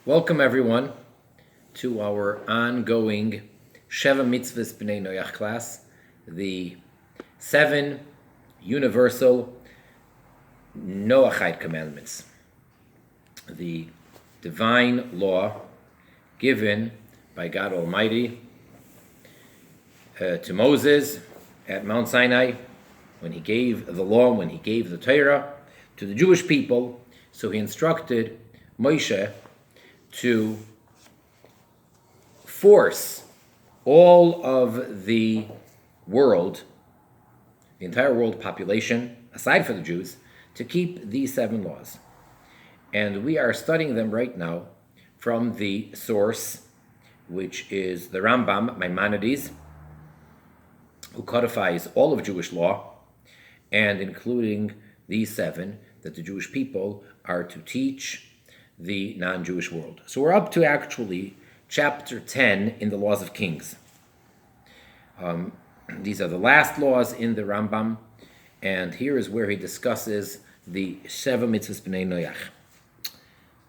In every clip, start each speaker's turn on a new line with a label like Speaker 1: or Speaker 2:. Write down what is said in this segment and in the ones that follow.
Speaker 1: Welcome everyone to our ongoing Sheva Mitzvahs B'nai Noach class, the 7 universal Noahide commandments, the divine law given by God Almighty to Moses at Mount Sinai when he gave the law, when he gave the Torah to the Jewish people. So he instructed Moshe to force all of the world, the entire world population, aside from the Jews, to keep these 7 laws. And we are studying them right now from the source, which is the Rambam, Maimonides, who codifies all of Jewish law, and including these 7 that the Jewish people are to teach the non-Jewish world. So we're up to actually chapter 10 in the Laws of Kings. These are the last laws in the Rambam, and here is where he discusses the Sheva Mitzvahs B'nai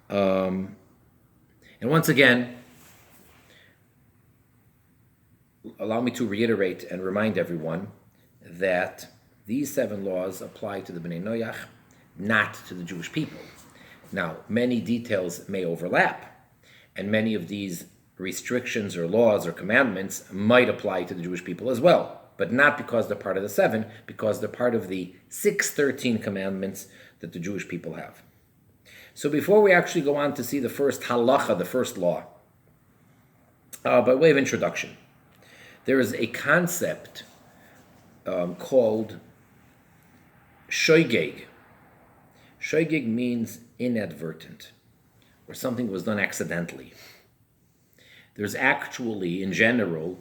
Speaker 1: Noach. And once again, allow me to reiterate and remind everyone that these 7 laws apply to the B'nai Noach, not to the Jewish people. Now, many details may overlap, and many of these restrictions or laws or commandments might apply to the Jewish people as well, but not because they're part of the 7, because they're part of the 613 commandments that the Jewish people have. So before we actually go on to see the first halacha, the first law, by way of introduction, there is a concept called shoygeg. Shoygeg means inadvertent, or something was done accidentally. There's actually, in general,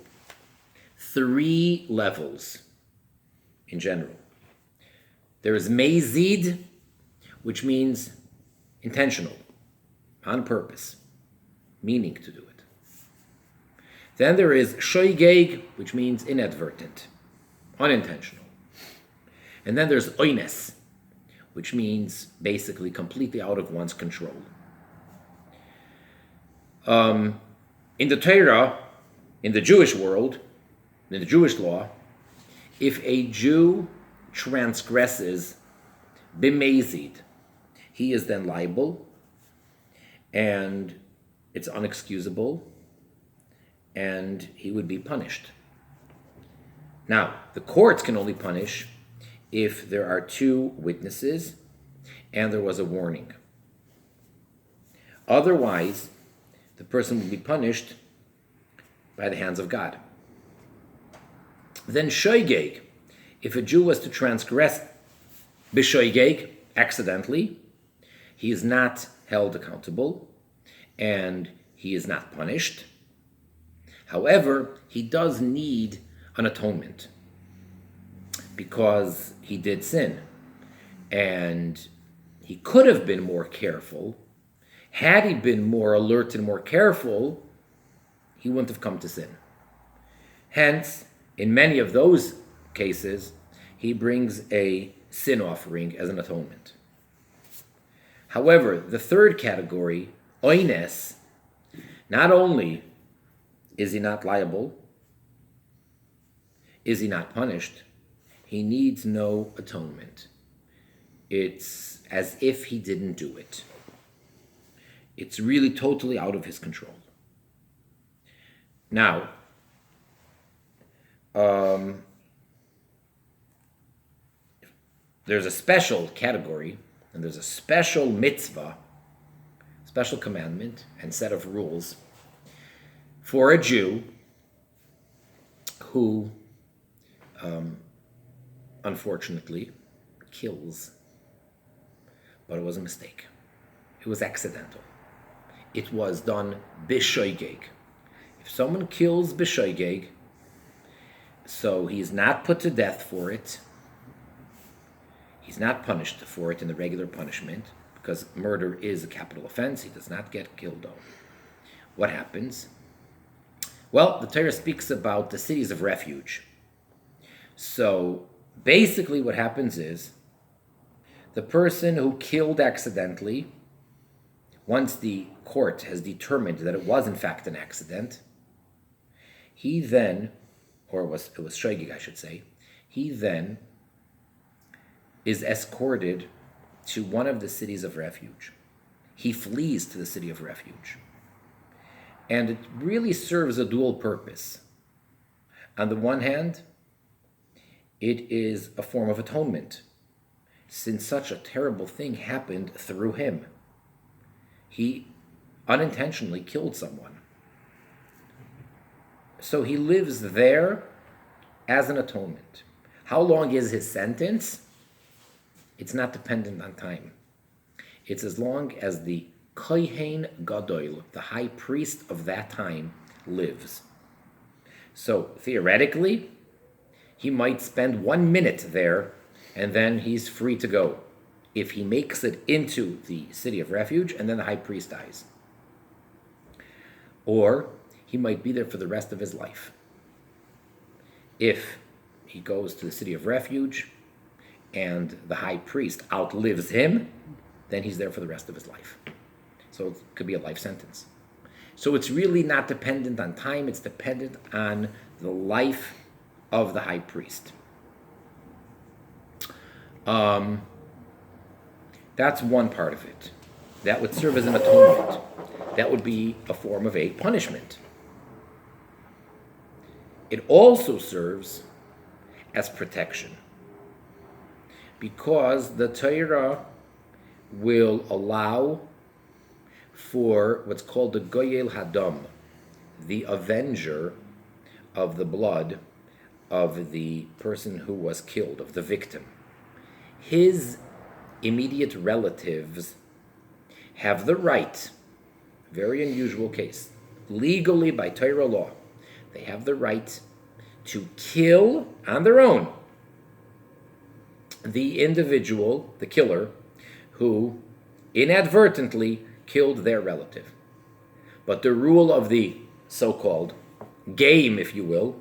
Speaker 1: 3 levels in general. There is mezid, which means intentional, on purpose, meaning to do it. Then there is shoygeg, which means inadvertent, unintentional. And then there's oines, which means basically completely out of one's control. In the Torah, in the Jewish world, in the Jewish law, if a Jew transgresses b'mezid, he is then liable, and it's unexcusable, and he would be punished. Now, the courts can only punish if there are 2 witnesses and there was a warning. Otherwise, the person will be punished by the hands of God. Then shoygeg, if a Jew was to transgress b'shoygeg, accidentally, he is not held accountable and he is not punished. However, he does need an atonement because he did sin, and he could have been more careful. Had he been more alert and more careful, he wouldn't have come to sin. Hence, in many of those cases, he brings a sin offering as an atonement. However, the third category, oines, not only is he not liable, is he not punished, he needs no atonement. It's as if he didn't do it. It's really totally out of his control. Now, there's a special category, and there's a special mitzvah, special commandment and set of rules for a Jew who unfortunately kills, but it was a mistake. It was accidental. It was done b'shoygeg. If someone kills b'shoygeg, so he is not put to death for it, he's not punished for it in the regular punishment, because murder is a capital offense, he does not get killed off. What happens? Well, the Torah speaks about the cities of refuge. So basically what happens is the person who killed accidentally once the court has determined that it was in fact an accident, he then, or it was shoigig, I should say, he then is escorted to one of the cities of refuge. He flees to the city of refuge. And it really serves a dual purpose. On the one hand, it is a form of atonement, since such a terrible thing happened through him. He unintentionally killed someone. So he lives there as an atonement. How long is his sentence? It's not dependent on time. It's as long as the Kohen Gadol, the high priest of that time, lives. So theoretically, he might spend 1 minute there and then he's free to go if he makes it into the city of refuge and then the high priest dies. Or he might be there for the rest of his life. If he goes to the city of refuge and the high priest outlives him, then he's there for the rest of his life. So it could be a life sentence. So it's really not dependent on time, it's dependent on the life of the high priest. That's one part of it. That would serve as an atonement. That would be a form of a punishment. It also serves as protection, because the Torah will allow for what's called the Goyel Hadam, the avenger of the blood of the person who was killed, of the victim. His immediate relatives have the right, very unusual case, legally by Torah law, they have the right to kill on their own the individual, the killer, who inadvertently killed their relative. But the rule of the so-called game, if you will,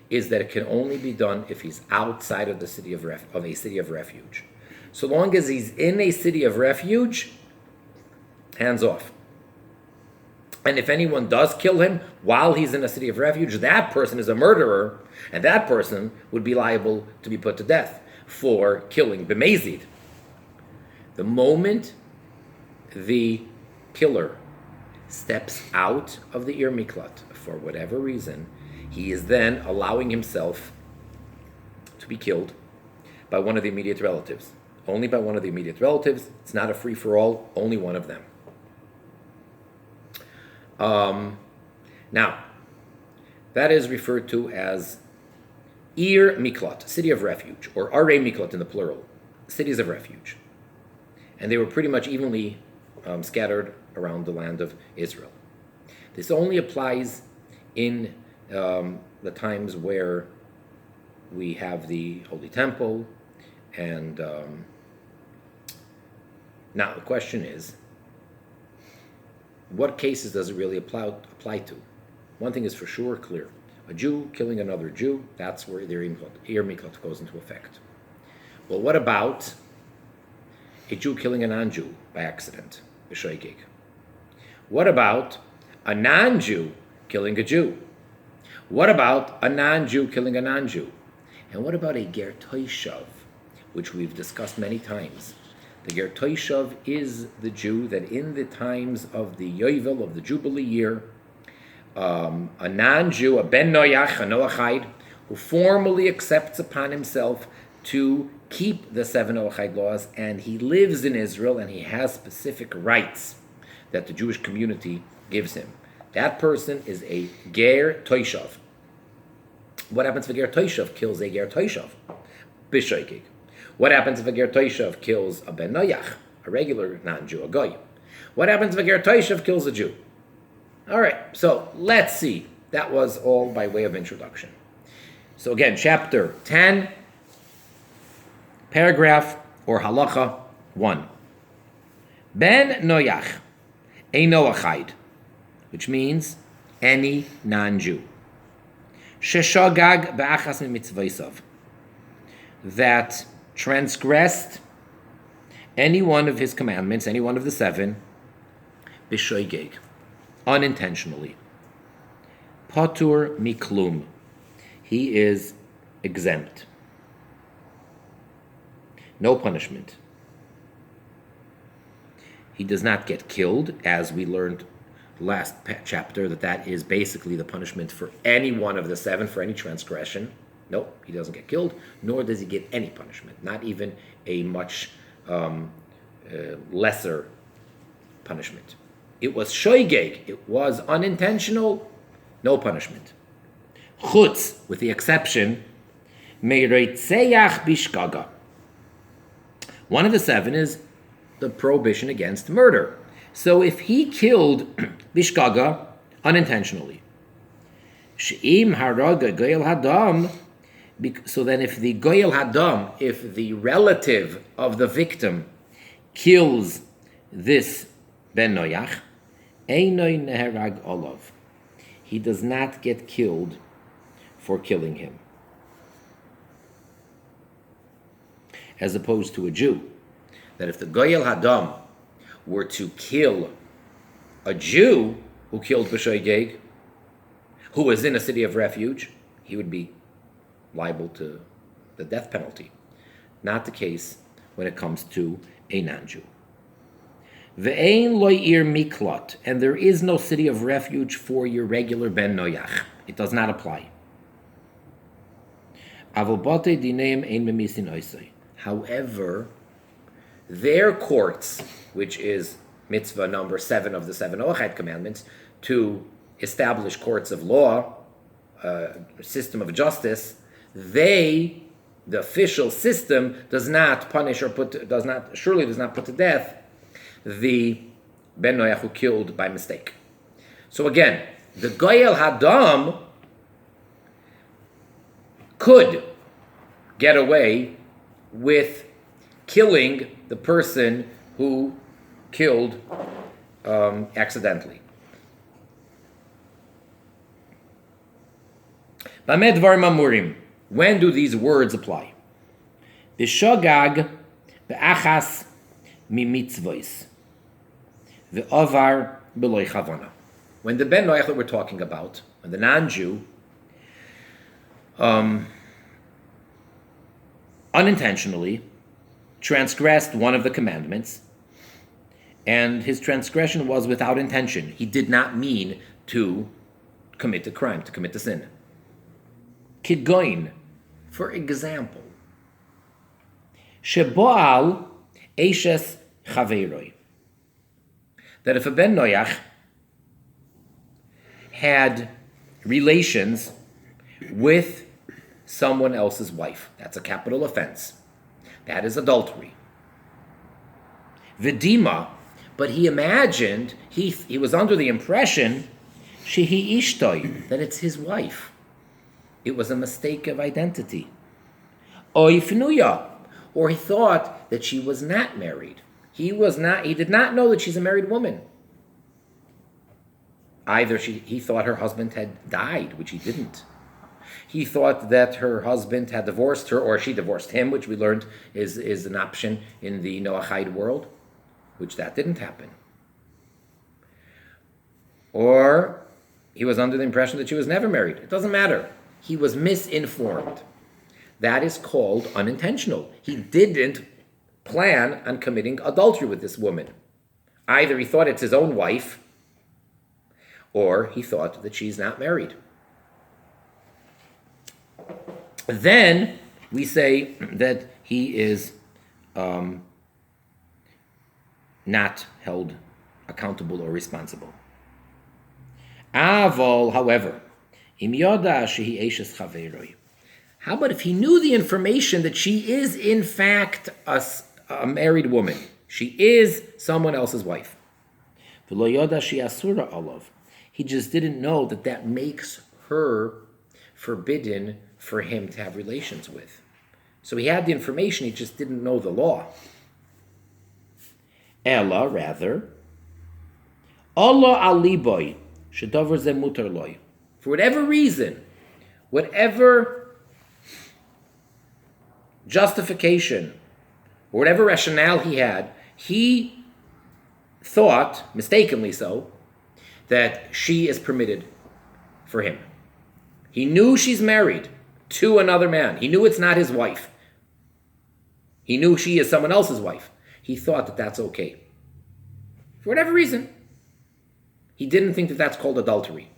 Speaker 1: is that it can only be done if he's outside of the city of a city of refuge. So long as he's in a city of refuge, hands off. And if anyone does kill him while he's in a city of refuge, that person is a murderer, and that person would be liable to be put to death for killing b'mezid. The moment the killer steps out of the Ir Miklat for whatever reason, he is then allowing himself to be killed by one of the immediate relatives. Only by one of the immediate relatives. It's not a free-for-all, only one of them. Now, that is referred to as Ir Miklat, city of refuge, or Are Miklat in the plural, cities of refuge. And they were pretty much evenly scattered around the land of Israel. This only applies in the times where we have the Holy Temple, and now the question is, what cases does it really apply to? One thing is for sure clear. A Jew killing another Jew, that's where the Ir Miklat goes into effect. Well, what about a Jew killing a non-Jew by accident, the shoigig? What about a non-Jew killing a Jew? What about a non-Jew killing a non-Jew? And what about a ger toishav, which we've discussed many times? The ger toishav is the Jew that in the times of the Yovel, of the Jubilee year, a non-Jew, a ben Noach, a Noahide, who formally accepts upon himself to keep the 7 Noahide laws, and he lives in Israel, and he has specific rights that the Jewish community gives him. That person is a ger toishav. What happens if a ger toishav kills a ger toishav? B'shoigig. What happens if a ger toishav kills a ben Noach, a regular non-Jew, a goy? What happens if a ger toishav kills a Jew? All right, so let's see. That was all by way of introduction. So again, chapter 10, paragraph or halacha 1. Ben Noach, a Noahide, which means any non-Jew. Sheshagag ba'achas mitzvaysav, that transgressed any one of his commandments, any one of the 7, b'shoigeg, unintentionally. Patur miklum, he is exempt. No punishment. He does not get killed, as we learned last chapter, that is basically the punishment for any one of the seven, for any transgression. Nope, he doesn't get killed, nor does he get any punishment, not even a much lesser punishment. It was shoigeg, it was unintentional, no punishment. Chutz, with the exception, meireitzeach bishkaga. One of the seven is the prohibition against murder. So if he killed bishkaga unintentionally, she'im haraga goyel hadam, so then if the goyel hadam, if the relative of the victim kills this ben noyach, einoi neherag olav, he does not get killed for killing him. As opposed to a Jew, that if the goyel hadam were to kill a Jew who killed b'shoigeg, who was in a city of refuge, he would be liable to the death penalty. Not the case when it comes to a non-Jew. Ve'ein lo ir miklot, and there is no city of refuge for your regular ben noyach. It does not apply. Avobote dineim ein memisin oisei. However, their courts, which is mitzvah number 7 of the 7 Noahide commandments, to establish courts of law, a system of justice, the official system does not punish or does not put to death the ben noyach who killed by mistake. So again, the goyel hadam could get away with killing the person who killed accidentally. Bamed dvarim amurim. When do these words apply? B'shogag be'achas mimitzvos ve'ovar b'loy chavana. When the ben noach that we're talking about, when the non-Jew unintentionally transgressed one of the commandments, and his transgression was without intention. He did not mean to commit a crime, to commit a sin. Kigoin, for example, sheboal eshes chaveiroi, that if a ben noyach had relations with someone else's wife, that's a capital offense. That is adultery. Vidima, but he imagined, he was under the impression, shehi ishtoi, that it's his wife. It was a mistake of identity. Oifnuya, or he thought that she was not married. He did not know that she's a married woman. Either he thought her husband had died, which he didn't. He thought that her husband had divorced her, or she divorced him, which we learned is an option in the Noahide world, which that didn't happen. Or he was under the impression that she was never married. It doesn't matter. He was misinformed. That is called unintentional. He didn't plan on committing adultery with this woman. Either he thought it's his own wife, or he thought that she's not married. Then we say that he is not held accountable or responsible. Avol, however, im yoda shehi eshes chaveroi. How about if he knew the information that she is in fact a married woman? She is someone else's wife. V'lo yoda shehi asura olav. He just didn't know that makes her forbidden for him to have relations with. So he had the information, he just didn't know the law. Ella, rather, Allah aliboy, shedavar ze mutar loy. For whatever reason, whatever justification, or whatever rationale he had, he thought, mistakenly so, that she is permitted for him. He knew she's married to another man. He knew it's not his wife. He knew she is someone else's wife. He thought that that's okay. For whatever reason, he didn't think that that's called adultery.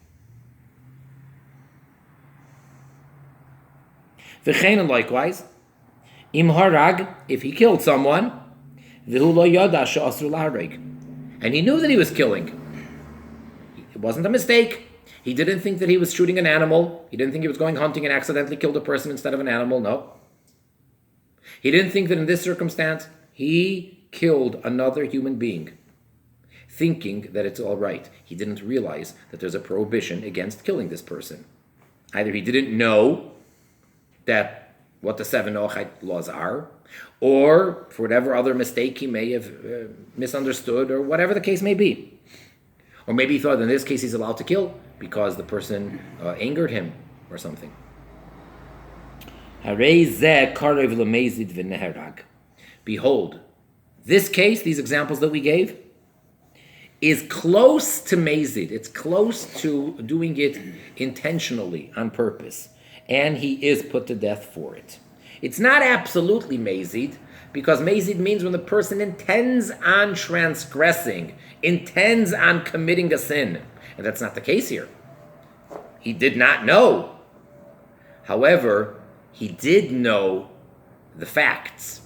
Speaker 1: V'chein, likewise, im harag, if he killed someone, v'hu lo yada she'asru lahareg, and he knew that he was killing. It wasn't a mistake. He didn't think that he was shooting an animal. He didn't think he was going hunting and accidentally killed a person instead of an animal. No. He didn't think that in this circumstance, he killed another human being, thinking that it's all right. He didn't realize that there's a prohibition against killing this person. Either he didn't know that what the 7 Noahide laws are, or for whatever other mistake he may have misunderstood, or whatever the case may be. Or maybe he thought in this case he's allowed to kill because the person angered him or something. Behold, this case, these examples that we gave, is close to mazid. It's close to doing it intentionally, on purpose. And he is put to death for it. It's not absolutely mazid, because mazid means when the person intends on transgressing, intends on committing a sin. And that's not the case here. He did not know. However, he did know the facts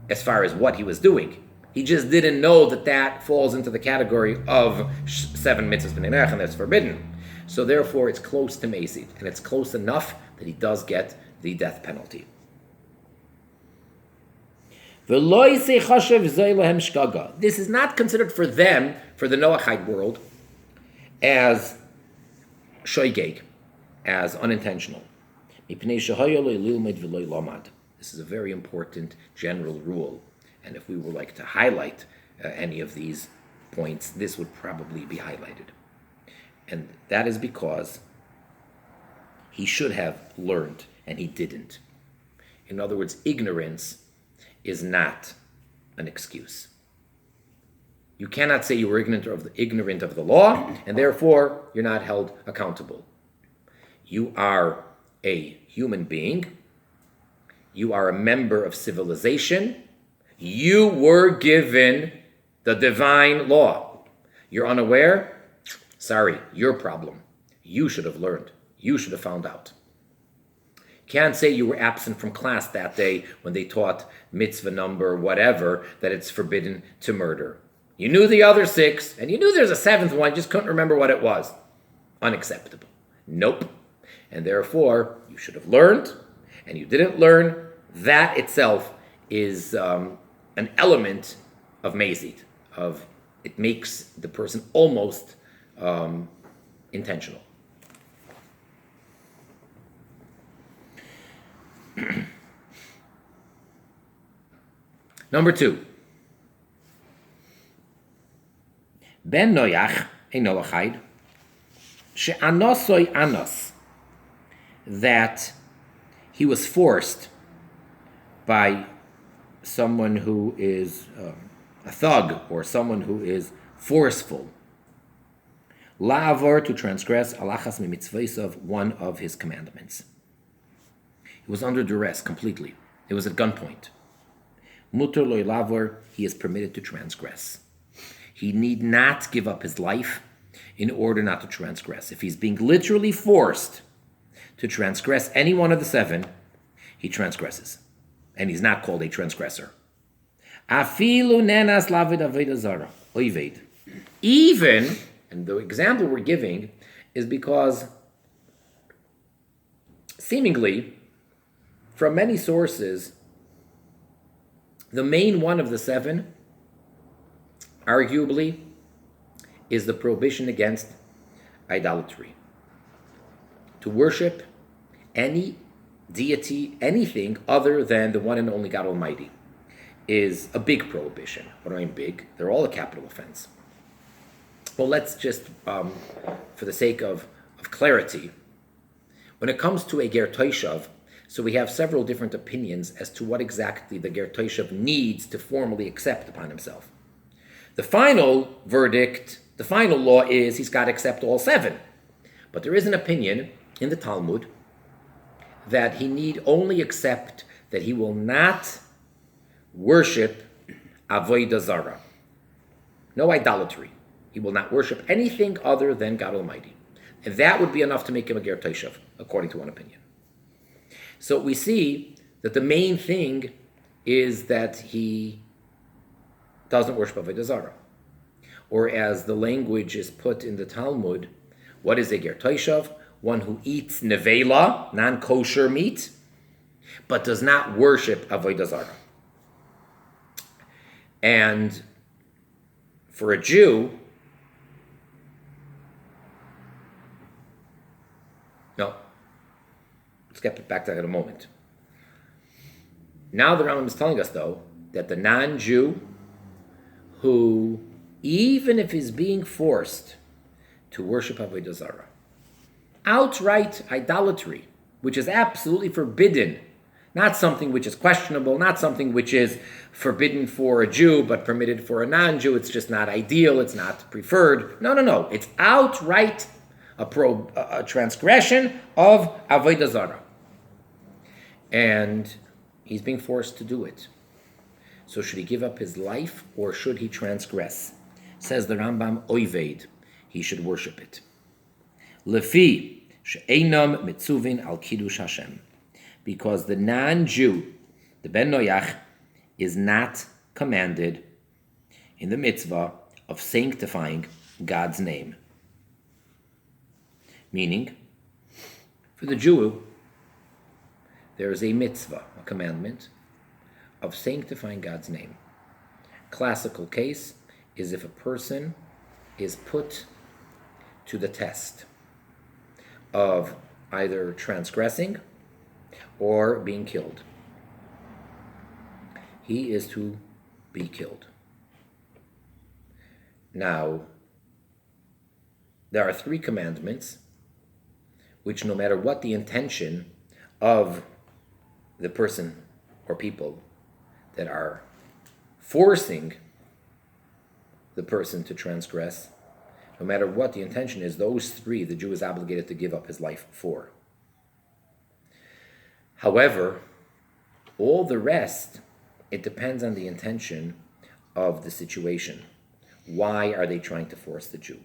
Speaker 1: as far as what he was doing. He just didn't know that that falls into the category of 7 mitzvahs b'nei noach, and that's forbidden. So therefore, it's close to mazid, and it's close enough that he does get the death penalty. This is not considered for them, for the Noahide world, as shoygeg, as unintentional. This is a very important general rule, and if we would like to highlight any of these points, this would probably be highlighted. And that is because he should have learned, and he didn't. In other words, ignorance is not an excuse. You cannot say you were ignorant of the law, and therefore you're not held accountable. You are a human being. You are a member of civilization. You were given the divine law. You're unaware? Sorry, your problem. You should have learned. You should have found out. Can't say you were absent from class that day when they taught mitzvah number whatever, that it's forbidden to murder. You knew the other 6, and you knew there's a 7th one, just couldn't remember what it was. Unacceptable. Nope. And therefore, you should have learned, and you didn't learn. That itself is an element of mazid. It makes the person almost intentional. Number 2. Ben Noach, a Noahide, she'anosoi anos, that he was forced by someone who is a thug or someone who is forceful, la'avor, to transgress alachas mitzvahs, one of his commandments. He was under duress completely. It was at gunpoint. Mutar lo lavor, he is permitted to transgress. He need not give up his life in order not to transgress. If he's being literally forced to transgress any one of the 7, he transgresses. And he's not called a transgressor. Afilu nenas lavid aveda zara, oived. Even, and the example we're giving is because seemingly, from many sources, the main one of the 7, arguably, is the prohibition against idolatry. To worship any deity, anything other than the one and only God Almighty, is a big prohibition. What do I mean big? They're all a capital offense. Well, let's just, for the sake of clarity, when it comes to a ger toshav, so we have several different opinions as to what exactly the ger toshav needs to formally accept upon himself. The final verdict, the final law is he's got to accept all 7. But there is an opinion in the Talmud that he need only accept that he will not worship avodah zarah. No idolatry. He will not worship anything other than God Almighty. And that would be enough to make him a ger toshav, according to one opinion. So we see that the main thing is that he doesn't worship avodah zarah. Or as the language is put in the Talmud, what is a ger toshav? One who eats nevela, non-kosher meat, but does not worship avodah zarah. And for a Jew, no, let's get back to that in a moment. Now the Rambam is telling us, though, that the non-Jew who, even if he's being forced to worship avodah zarah, outright idolatry, which is absolutely forbidden, not something which is questionable, not something which is forbidden for a Jew but permitted for a non-Jew, it's just not ideal, it's not preferred. No. It's outright a transgression of avodah zarah. And he's being forced to do it. So should he give up his life or should he transgress? Says the Rambam, oived, he should worship it. Lefi she'einam mitzuvin al kiddush Hashem. Because the non-Jew, the ben noyach, is not commanded in the mitzvah of sanctifying God's name. Meaning, for the Jew, there is a mitzvah, a commandment, of sanctifying God's name. Classical case is if a person is put to the test of either transgressing or being killed. He is to be killed. Now, there are 3 commandments which, no matter what the intention of the person or people that are forcing the person to transgress, no matter what the intention is, those 3 the Jew is obligated to give up his life for. However, all the rest, it depends on the intention of the situation. Why are they trying to force the Jew?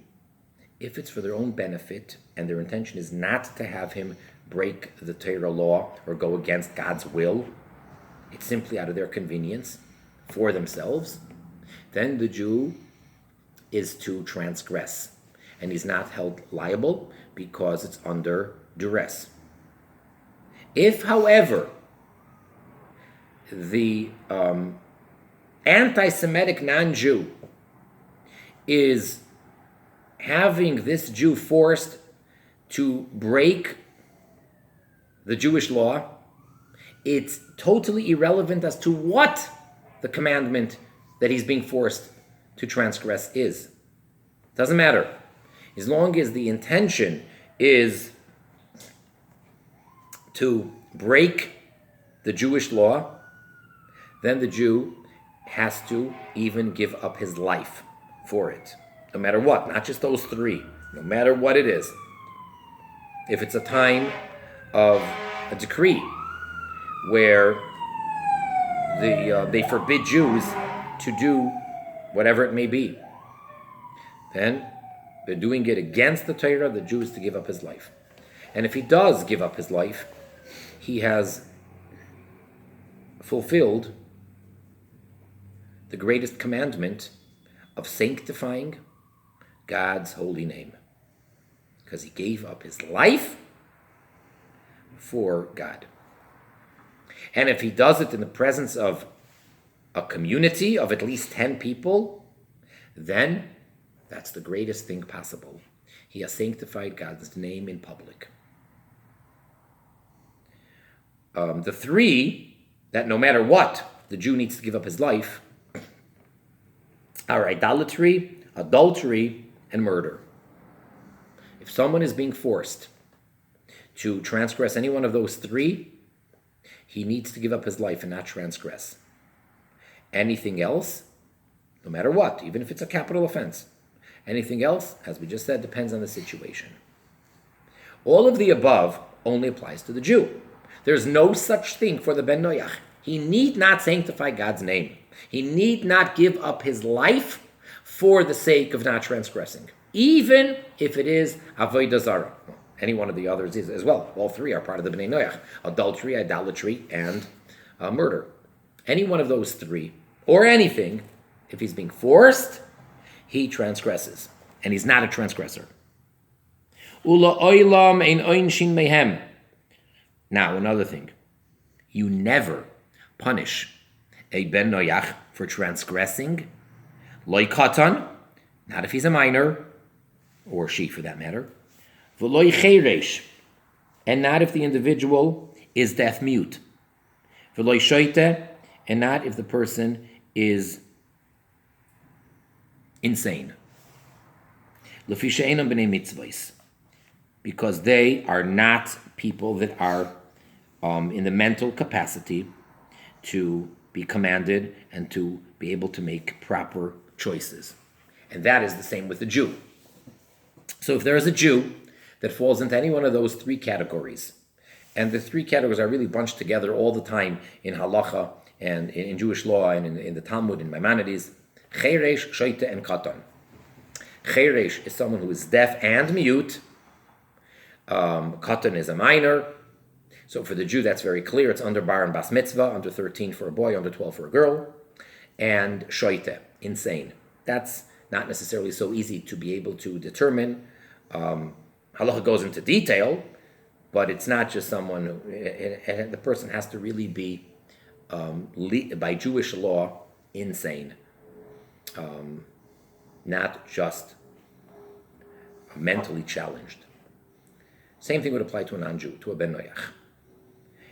Speaker 1: If it's for their own benefit and their intention is not to have him break the Torah law or go against God's will, it's simply out of their convenience for themselves, then the Jew is to transgress. And he's not held liable because it's under duress. If, however, the anti-Semitic non-Jew is having this Jew forced to break the Jewish law, it's totally irrelevant as to what the commandment that he's being forced to transgress is. Doesn't matter. As long as the intention is to break the Jewish law, then the Jew has to even give up his life for it. No matter what, not just those 3, no matter what it is. If it's a time of a decree where they forbid Jews to do whatever it may be, then they're doing it against the Torah, the Jew is to give up his life. And if he does give up his life, he has fulfilled the greatest commandment of sanctifying God's holy name, because he gave up his life for God. And if he does it in the presence of a community of at least 10 people, then that's the greatest thing possible. He has sanctified God's name in public. The 3, that no matter what, the Jew needs to give up his life, are idolatry, adultery, and murder. If someone is being forced to transgress any one of those 3, he needs to give up his life and not transgress. Anything else, no matter what, even if it's a capital offense. Anything else, as we just said, depends on the situation. All of the above only applies to the Jew. There's no such thing for the Ben Noach. He need not sanctify God's name. He need not give up his life for the sake of not transgressing, even if it is avodah zarah. Any one of the others is as well. All three are part of the Bnei Noach: adultery, idolatry, and murder. Any one of those three, or anything, if he's being forced, he transgresses, and he's not a transgressor. Ula oilam ein oinshin mehem. Now, another thing. You never punish a ben noyach for transgressing. Loi katan, not if he's a minor, or she for that matter. V'loi cheresh, and not if the individual is deaf mute. V'loi shoite, and not if the person is insane. Lefi she'enam b'nei mitzvahs, because they are not people that are in the mental capacity to be commanded and to be able to make proper choices. And that is the same with the Jew. So if there is a Jew that falls into any one of those three categories, and the three categories are really bunched together all the time in halacha and in Jewish law and in the Talmud, in Maimonides, cheresh, shoite, and katan. Cheresh is someone who is deaf and mute. Katan is a minor. So for the Jew, that's very clear. It's under bar and bas mitzvah, under 13 for a boy, under 12 for a girl. And shoite, insane. That's not necessarily so easy to be able to determine. Halacha goes into detail, but it's not just someone who, the person has to really be, by Jewish law, insane. Not just mentally challenged. Same thing would apply to a non-Jew, to a ben noyach.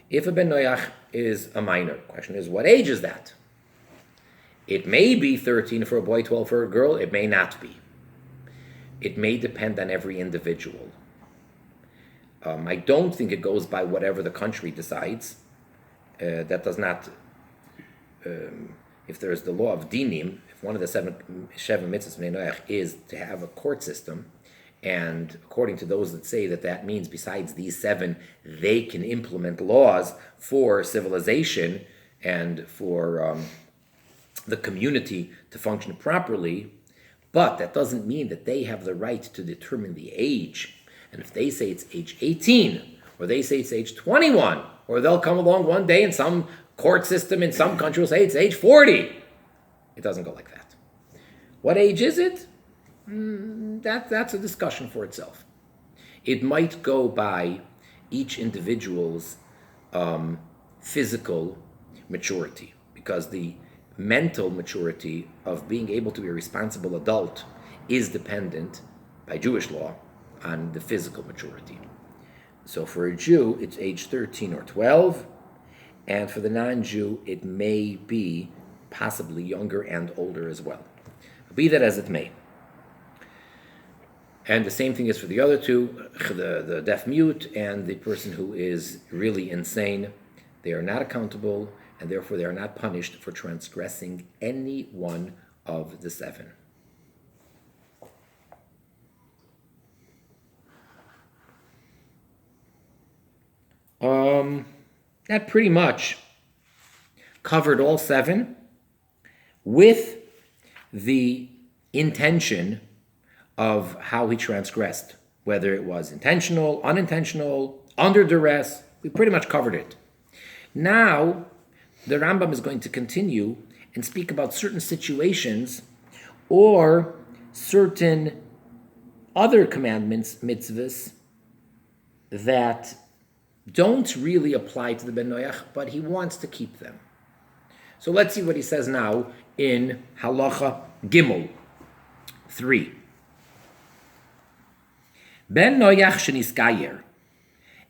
Speaker 1: If a ben noyach is a minor, the question is, what age is that? It may be 13 for a boy, 12 for a girl. It may not be. It may depend on every individual. I don't think it goes by whatever the country decides. That does not, if there is the law of dinim, if one of the seven mitzvahs b'nei noach is to have a court system, and according to those that say that means besides these seven, they can implement laws for civilization and for the community to function properly, but that doesn't mean that they have the right to determine the age. And if they say it's age 18, or they say it's age 21, or they'll come along one day in some court system in some country will say it's age 40. It doesn't go like that. What age is it? That's a discussion for itself. It might go by each individual's physical maturity, because the mental maturity of being able to be a responsible adult is dependent, by Jewish law, on the physical maturity. So for a Jew, it's age 13 or 12, and for the non-Jew, it may be possibly younger and older as well. Be that as it may. And the same thing is for the other two, the deaf mute and the person who is really insane. They are not accountable, and therefore they are not punished for transgressing any one of the seven. That pretty much covered all seven, with the intention of how he transgressed, whether it was intentional, unintentional, under duress. We pretty much covered it. Now, the Rambam is going to continue and speak about certain situations or certain other commandments, mitzvahs, that don't really apply to the ben noyach, but he wants to keep them. So let's see what he says now in Halacha Gimel 3. Ben noyach sheniskayer,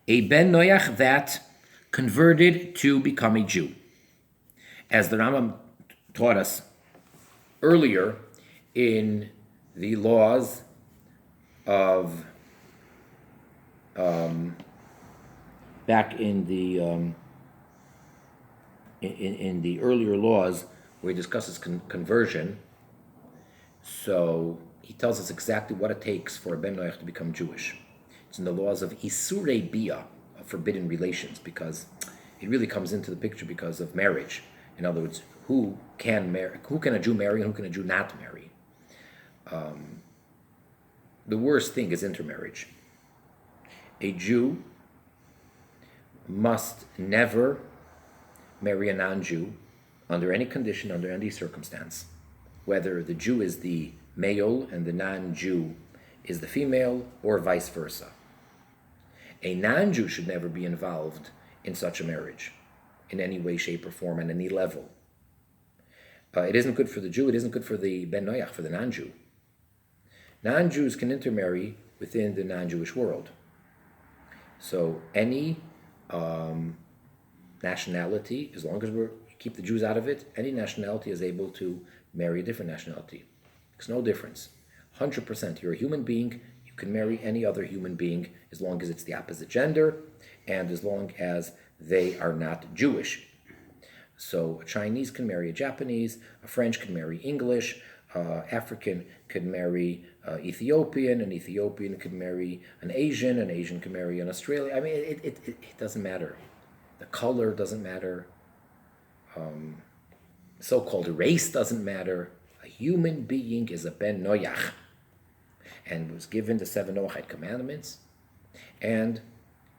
Speaker 1: a ben noyach that converted to become a Jew. As the Rambam taught us earlier in the laws of back in the in the earlier laws where he discusses conversion, So he tells us exactly what it takes for a Ben Noach to become Jewish. It's in the laws of Isurei Bia, of forbidden relations, because it really comes into the picture because of marriage. In other words, who can a Jew marry and who can a Jew not marry? The worst thing is intermarriage. A Jew must never marry a non-Jew under any condition, under any circumstance. Whether the Jew is the male and the non-Jew is the female, or vice versa. A non-Jew should never be involved in such a marriage, in any way, shape, or form, on any level. It isn't good for the Jew, it isn't good for the Ben Noach, for the non-Jew. Non-Jews can intermarry within the non-Jewish world. So any nationality, as long as we keep the Jews out of it, any nationality is able to marry a different nationality. There's no difference. 100%. You're a human being, you can marry any other human being as long as it's the opposite gender and as long as they are not Jewish. So a Chinese can marry a Japanese, a French can marry English, African could marry Ethiopian, an Ethiopian could marry an Asian could marry an Australian. I mean, it doesn't matter. The color doesn't matter. So-called race doesn't matter. A human being is a Ben Noach and was given the 7 Noahide commandments and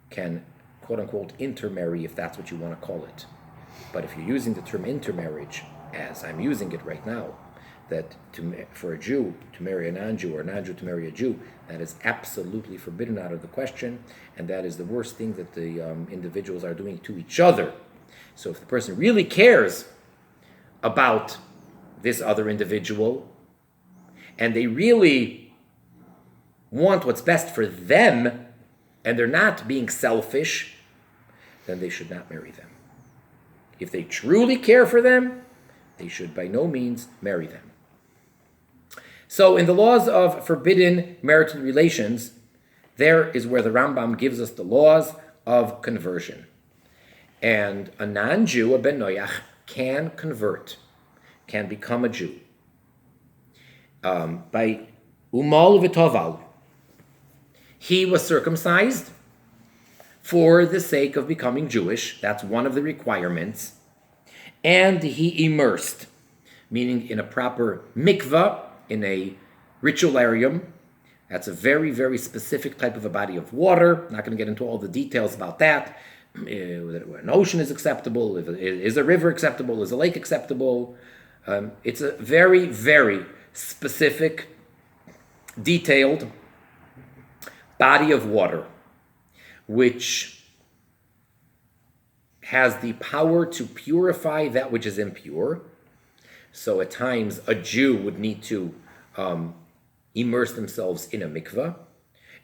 Speaker 1: can, quote-unquote, intermarry, if that's what you want to call it. But if you're using the term intermarriage, as I'm using it right now, that for a Jew to marry a non-Jew or a non-Jew to marry a Jew, that is absolutely forbidden, out of the question, and that is the worst thing that the individuals are doing to each other. So if the person really cares about this other individual, and they really want what's best for them, and they're not being selfish, then they should not marry them. If they truly care for them, they should by no means marry them. So in the laws of forbidden marital relations, there is where the Rambam gives us the laws of conversion. And a non-Jew, a Ben Noach, can convert, can become a Jew. By Umal V'Toval, he was circumcised for the sake of becoming Jewish. That's one of the requirements. And he immersed, meaning in a proper mikvah, in a ritualarium. That's a very, very specific type of a body of water. Not going to get into all the details about that. An ocean is acceptable. Is a river acceptable? Is a lake acceptable? It's a very, very specific, detailed body of water, which has the power to purify that which is impure. So at times a Jew would need to immerse themselves in a mikveh,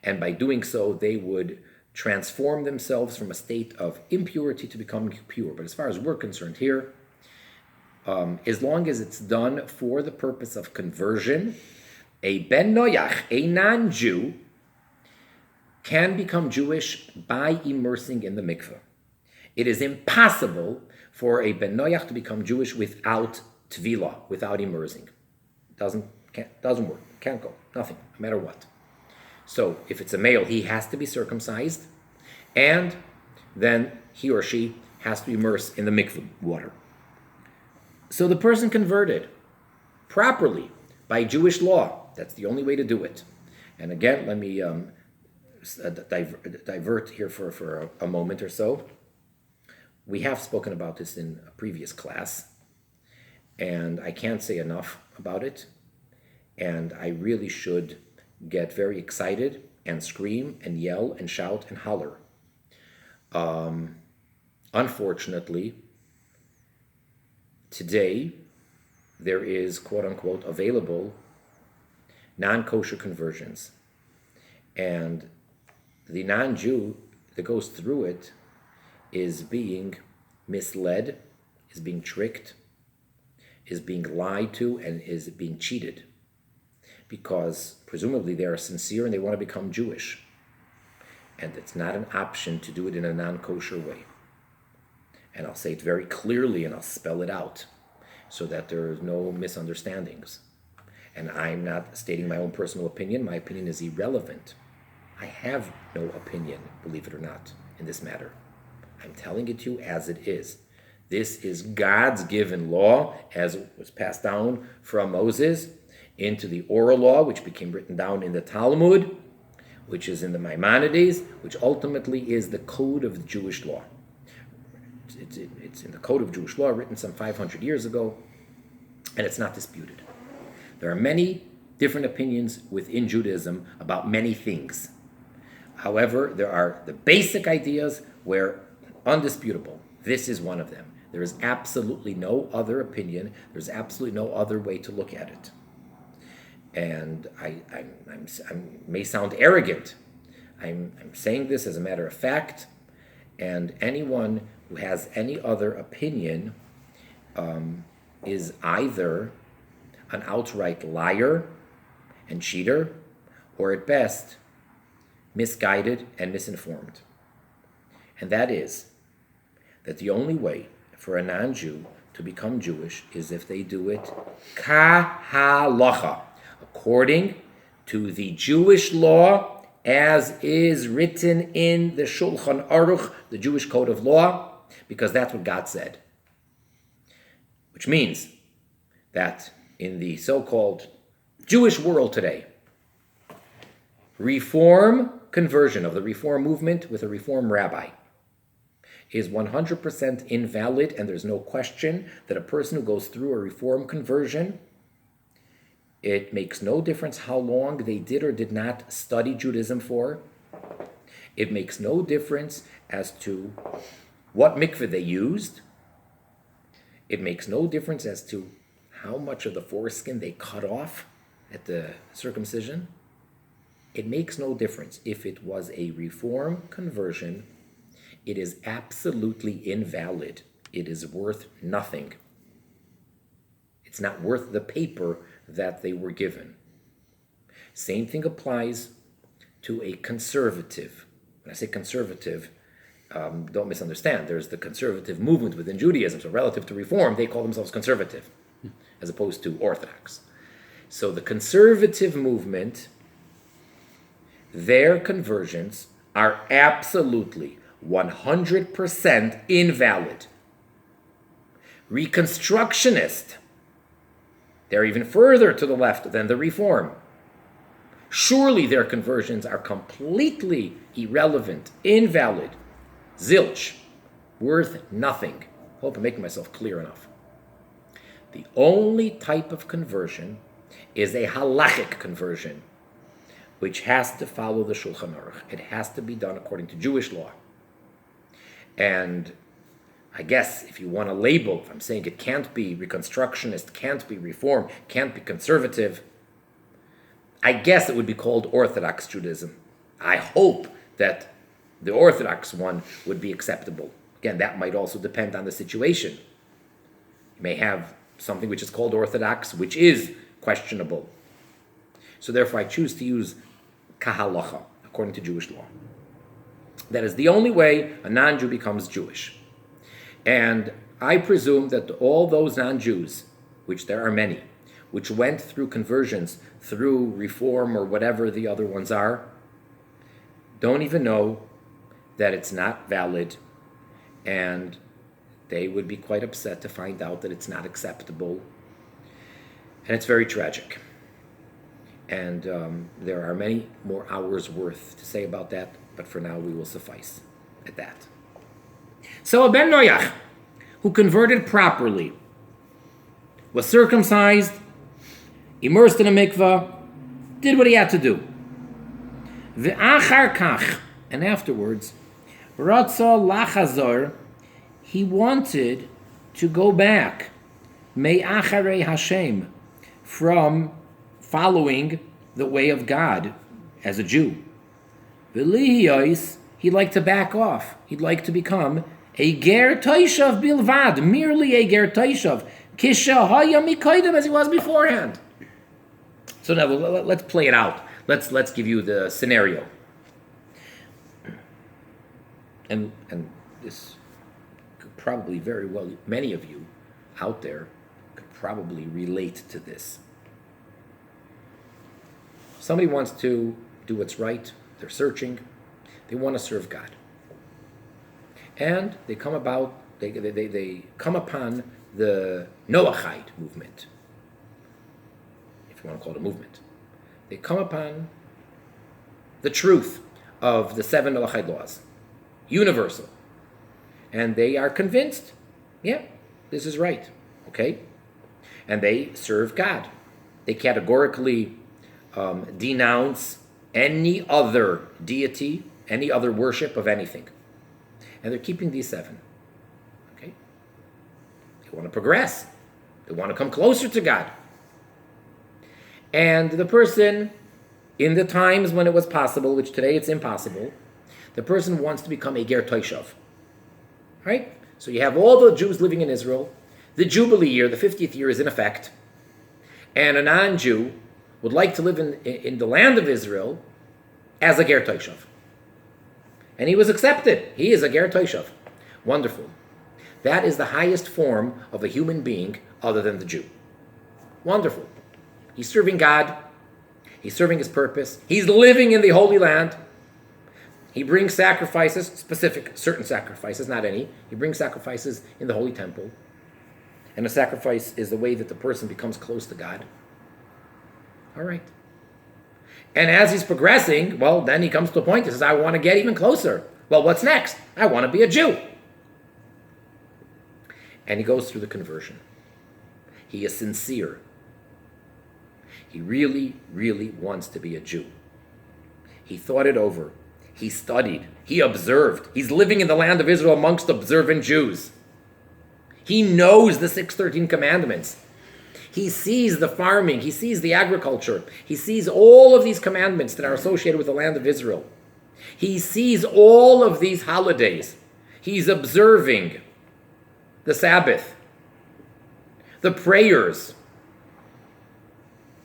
Speaker 1: and by doing so they would transform themselves from a state of impurity to becoming pure. But as far as we're concerned here, as long as it's done for the purpose of conversion, a Ben Noach, a non-Jew, can become Jewish by immersing in the mikveh. It is impossible for a Ben Noach to become Jewish without Tvila, without immersing. Doesn't work. Can't go. Nothing, no matter what. So if it's a male, he has to be circumcised, and then he or she has to immerse in the mikveh water. So the person converted properly by Jewish law. That's the only way to do it. And again, let me divert here for a moment or so. We have spoken about this in a previous class, and I can't say enough about it. And I really should get very excited and scream and yell and shout and holler. Unfortunately, today there is, quote-unquote, available non-kosher conversions. And the non-Jew that goes through it is being misled, is being tricked, is being lied to, and is being cheated, because presumably they are sincere and they want to become Jewish. And it's not an option to do it in a non-kosher way. And I'll say it very clearly and I'll spell it out so that there are no misunderstandings. And I'm not stating my own personal opinion. My opinion is irrelevant. I have no opinion, believe it or not, in this matter. I'm telling it to you as it is. This is God's given law, as it was passed down from Moses into the oral law, which became written down in the Talmud, which is in the Maimonides, which ultimately is the code of the Jewish law. It's in the code of Jewish law, written some 500 years ago, and it's not disputed. There are many different opinions within Judaism about many things. However, there are the basic ideas where undisputable. This is one of them. There is absolutely no other opinion. There's absolutely no other way to look at it. And I may sound arrogant. I'm saying this as a matter of fact, and anyone who has any other opinion is either an outright liar and cheater, or at best, misguided and misinformed. And that is that the only way for a non-Jew to become Jewish is if they do it kahalacha, according to the Jewish law as is written in the Shulchan Aruch, the Jewish code of law, because that's what God said. Which means that in the so-called Jewish world today, reform conversion of the reform movement with a reform rabbi is 100% invalid, and there's no question that a person who goes through a reform conversion, it makes no difference how long they did or did not study Judaism for. It makes no difference as to what mikveh they used. It makes no difference as to how much of the foreskin they cut off at the circumcision. It makes no difference. If it was a reform conversion, it is absolutely invalid. It is worth nothing. It's not worth the paper that they were given. Same thing applies to a conservative. When I say conservative, don't misunderstand. There's the conservative movement within Judaism. So relative to reform, they call themselves conservative, as opposed to orthodox. So the conservative movement, their conversions are absolutely 100% invalid. Reconstructionist, they're even further to the left than the reform. Surely their conversions are completely irrelevant, invalid, zilch, worth nothing. Hope I'm making myself clear enough. The only type of conversion is a halachic conversion, which has to follow the Shulchan Aruch. It has to be done according to Jewish law. And I guess if you want to label, if I'm saying it can't be reconstructionist, can't be reform, can't be conservative, I guess it would be called Orthodox Judaism. I hope that the Orthodox one would be acceptable. Again, that might also depend on the situation. You may have something which is called Orthodox, which is questionable. So therefore I choose to use kahalacha, according to Jewish law. That is the only way a non-Jew becomes Jewish. And I presume that all those non-Jews, which there are many, which went through conversions, through reform or whatever the other ones are, don't even know that it's not valid, and they would be quite upset to find out that it's not acceptable. And it's very tragic. And there are many more hours worth to say about that, but for now we will suffice at that. So a Ben Noach, who converted properly, was circumcised, immersed in a mikvah, did what he had to do. Ve'achar kach, and afterwards, Ratza lachazor, he wanted to go back, me'acharei Hashem, from following the way of God as a Jew. V'lihiyos, he'd like to back off. He'd like to become a ger toishav bilvad, merely a ger toishav, kisha haya mikoidim, as he was beforehand. So now let's play it out. Let's give you the scenario. And this could probably very well, many of you out there could probably relate to this. Somebody wants to do what's right. They're searching. They want to serve God. And they come about, they come upon the Noahide movement, if you want to call it a movement. They come upon the truth of the 7 Noahide laws, universal. And they are convinced, yeah, this is right, okay? And they serve God. They categorically denounce any other deity, any other worship of anything. And they're keeping these 7, okay? They want to progress. They want to come closer to God. And the person, in the times when it was possible, which today it's impossible, the person wants to become a ger toishav. Right? So you have all the Jews living in Israel. The Jubilee year, the 50th year, is in effect. And a non-Jew would like to live in the land of Israel as a ger toishav. And he was accepted. He is a ger toishav. Wonderful. That is the highest form of a human being other than the Jew. Wonderful. He's serving God. He's serving his purpose. He's living in the Holy Land. He brings sacrifices, specific, certain sacrifices, not any. He brings sacrifices in the Holy Temple. And a sacrifice is the way that the person becomes close to God. All right. And as he's progressing, well, then he comes to a point, he says, I want to get even closer. Well, what's next? I want to be a Jew. And he goes through the conversion. He is sincere. He really, really wants to be a Jew. He thought it over. He studied. He observed. He's living in the land of Israel amongst observant Jews. He knows the 613 commandments. He sees the farming. He sees the agriculture. He sees all of these commandments that are associated with the land of Israel. He sees all of these holidays. He's observing the Sabbath, the prayers.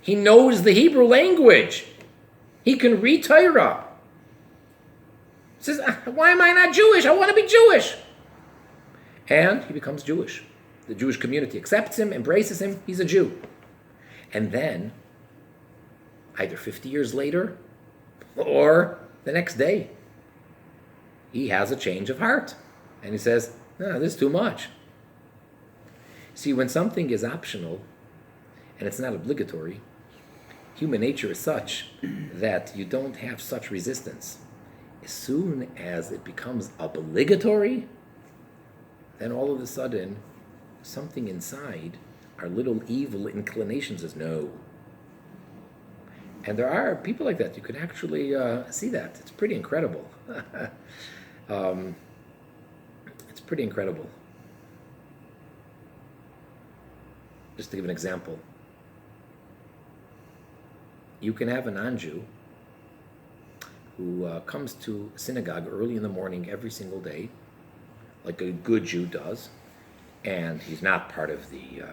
Speaker 1: He knows the Hebrew language. He can read Torah. He says, why am I not Jewish? I want to be Jewish. And he becomes Jewish. The Jewish community accepts him, embraces him. He's a Jew. And then, either 50 years later or the next day, he has a change of heart. And he says, no, this is too much. See, when something is optional and it's not obligatory, human nature is such that you don't have such resistance. As soon as it becomes obligatory, then all of a sudden, something inside, our little evil inclination says no. And there are people like that. You can actually see that. It's pretty incredible. It's pretty incredible. Just to give an example. You can have a non-Jew who comes to synagogue early in the morning every single day, like a good Jew does, and he's not part of the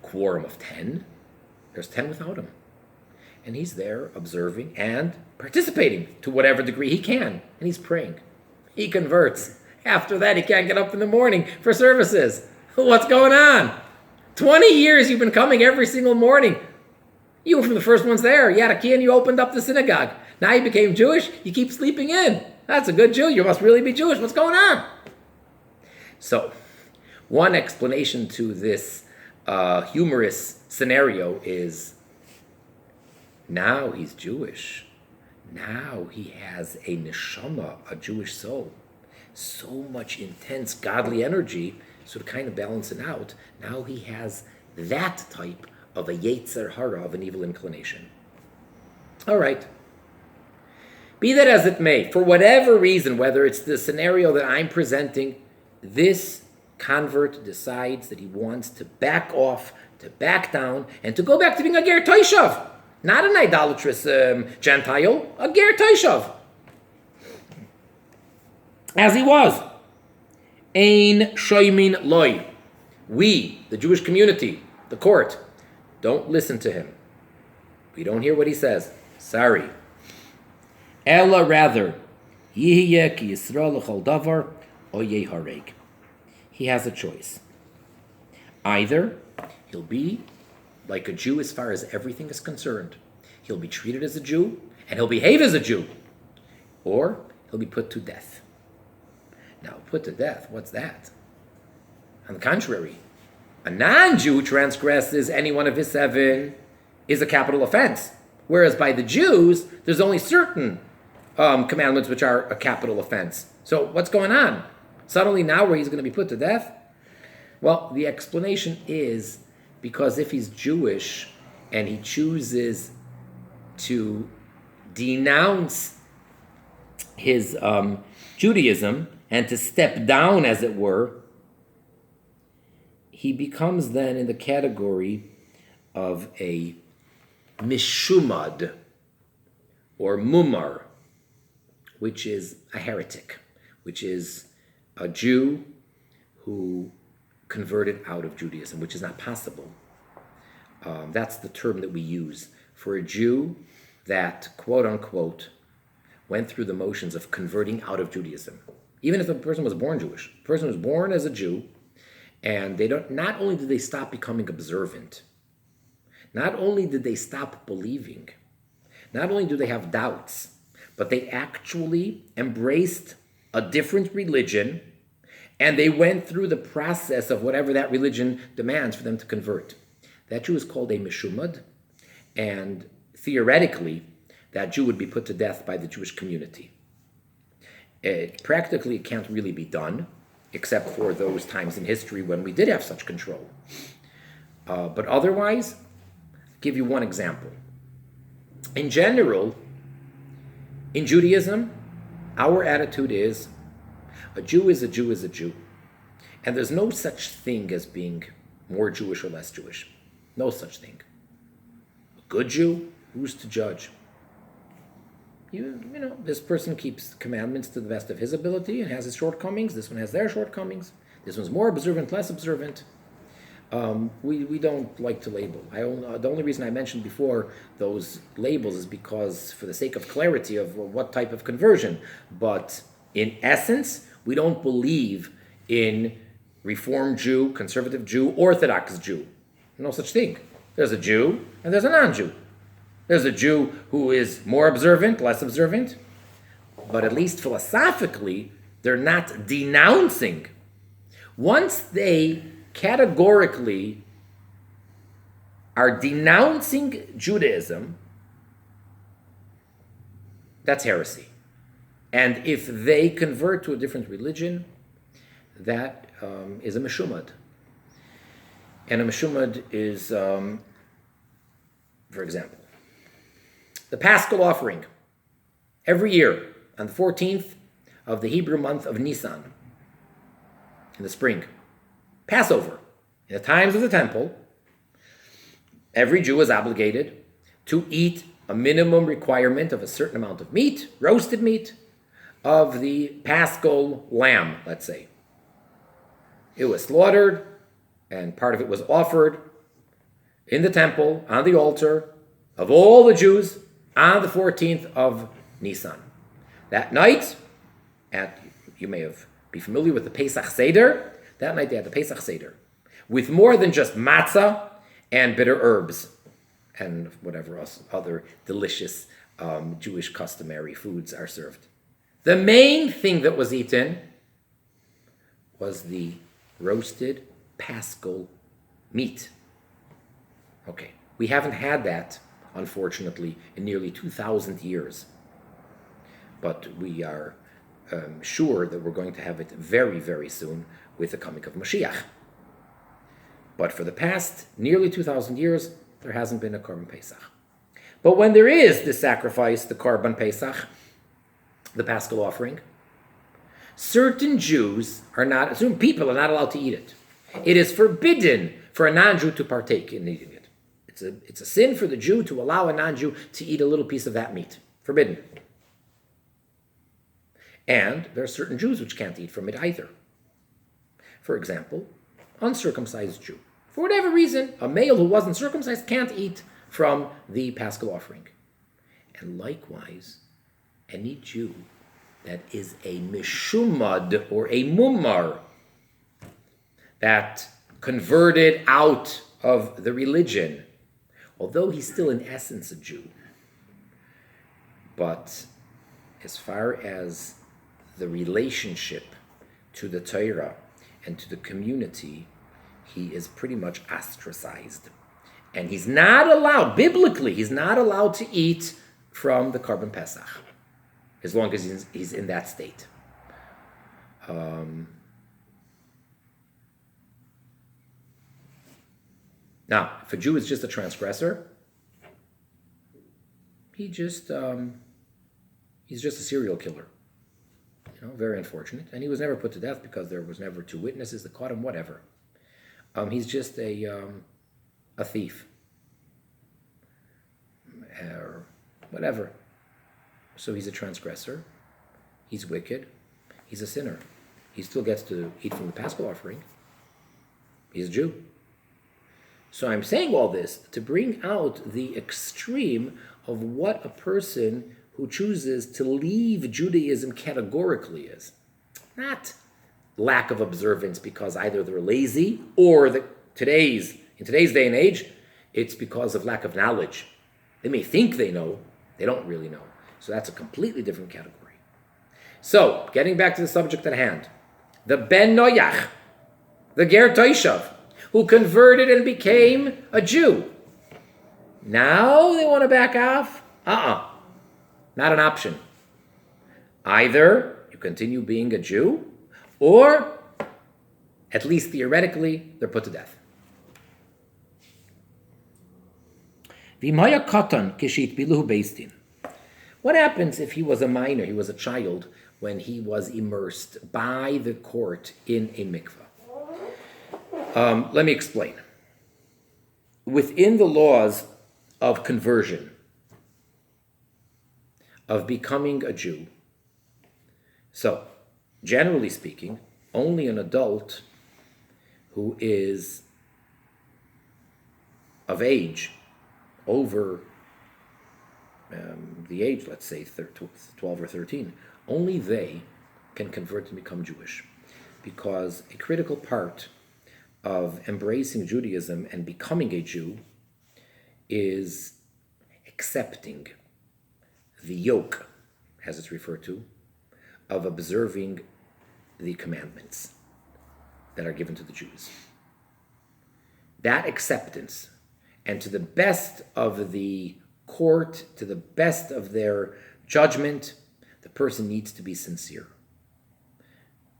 Speaker 1: quorum of 10. There's 10 without him. And he's there observing and participating to whatever degree he can, and he's praying. He converts. After that, he can't get up in the morning for services. What's going on? 20 years you've been coming every single morning. You were from the first ones there. You had a key and you opened up the synagogue. Now you became Jewish, you keep sleeping in. That's a good Jew. You must really be Jewish. What's going on? So, one explanation to this humorous scenario is now he's Jewish. Now he has a neshama, a Jewish soul. So much intense godly energy, so to kind of balance it out, now he has that type of a yetzer hara, of an evil inclination. All right. Be that as it may, for whatever reason, whether it's the scenario that I'm presenting, this convert decides that he wants to back off, to back down, and to go back to being a ger toishav. Not an idolatrous Gentile, a ger toishav. As he was. Ein shoymin loy. We, the Jewish community, the court, don't listen to him. We don't hear what he says. Sorry. Ella rather, Yihye ki Yisrael l'chol davar, o yehareg. He has a choice. Either he'll be like a Jew as far as everything is concerned. he'll be treated as a Jew, and he'll behave as a Jew, or he'll be put to death. Now, put to death, what's that? On the contrary, a non-Jew transgresses any one of his 7 is a capital offense, whereas by the Jews, there's only certain commandments which are a capital offense. So what's going on? Suddenly now where he's going to be put to death? Well, the explanation is because if he's Jewish and he chooses to denounce his Judaism and to step down, as it were, he becomes then in the category of a mishumad or mumar, which is a heretic, which is a Jew who converted out of Judaism, which is not possible. That's the term that we use for a Jew that, quote unquote, went through the motions of converting out of Judaism. Even if the person was born Jewish, the person was born as a Jew, and not only did they stop becoming observant, not only did they stop believing, not only do they have doubts, but they actually embraced a different religion, and they went through the process of whatever that religion demands for them to convert. That Jew is called a mishumad, and theoretically, that Jew would be put to death by the Jewish community. Practically, it can't really be done, except for those times in history when we did have such control. But otherwise, I'll give you one example. In general, in Judaism, our attitude is a Jew is a Jew is a Jew. And there's no such thing as being more Jewish or less Jewish. No such thing. A good Jew, who's to judge? You know, this person keeps commandments to the best of his ability and has his shortcomings. This one has their shortcomings. This one's more observant, less observant. We don't like to label. The only reason I mentioned before those labels is because for the sake of clarity of what type of conversion. But in essence, we don't believe in Reformed Jew, Conservative Jew, Orthodox Jew. No such thing. There's a Jew and there's a non-Jew. There's a Jew who is more observant, less observant, but at least philosophically, they're not denouncing. Once they categorically are denouncing Judaism, that's heresy. And if they convert to a different religion, that is a meshumad. And a meshumad is, for example, the Paschal offering. Every year, on the 14th of the Hebrew month of Nisan, in the spring, Passover, in the times of the temple, every Jew is obligated to eat a minimum requirement of a certain amount of meat, roasted meat, of the Paschal lamb, let's say. It was slaughtered, and part of it was offered in the temple, on the altar, of all the Jews, on the 14th of Nisan. That night, you may be familiar with the Pesach Seder. That night they had the Pesach Seder, with more than just matzah and bitter herbs, and whatever else, other delicious Jewish customary foods are served. The main thing that was eaten was the roasted Paschal meat. Okay, we haven't had that, unfortunately, in nearly 2,000 years. But we are sure that we're going to have it very, very soon with the coming of Mashiach. But for the past nearly 2,000 years, there hasn't been a Korban Pesach. But when there is the sacrifice, the Korban Pesach, the Paschal offering, certain people are not allowed to eat it. It is forbidden for a non-Jew to partake in eating it. It's a sin for the Jew to allow a non-Jew to eat a little piece of that meat. Forbidden. And there are certain Jews which can't eat from it either. For example, uncircumcised Jew. For whatever reason, a male who wasn't circumcised can't eat from the Paschal offering. And likewise, any Jew that is a mishumad or a mumar, that converted out of the religion, although he's still in essence a Jew, But as far as the relationship to the Torah and to the community, he is pretty much ostracized. And he's not allowed, biblically, he's not allowed to eat from the Korban Pesach, as long as he's in that state. Now, if a Jew is just a transgressor, he's just a serial killer. Very unfortunate. And he was never put to death because there was never 2 witnesses that caught him, whatever. He's just a thief. Or whatever. So he's a transgressor. He's wicked. He's a sinner. He still gets to eat from the Paschal offering. He's a Jew. So I'm saying all this to bring out the extreme of what a person who chooses to leave Judaism categorically is. Not lack of observance because either they're lazy or in today's day and age, it's because of lack of knowledge. They may think they know, they don't really know. So that's a completely different category. So, getting back to the subject at hand, the Ben Noyach, the Ger Toishav, who converted and became a Jew. Now they want to back off? Not an option. Either you continue being a Jew, or, at least theoretically, they're put to death. What happens if he was a minor, he was a child, when he was immersed by the court in a mikveh? Let me explain. Within the laws of conversion, of becoming a Jew, so generally speaking, only an adult who is of age over the age, let's say 12 or 13, only they can convert and become Jewish. Because a critical part of embracing Judaism and becoming a Jew is accepting the yoke, as it's referred to, of observing the commandments that are given to the Jews. That acceptance, and to the best of the court, to the best of their judgment, the person needs to be sincere.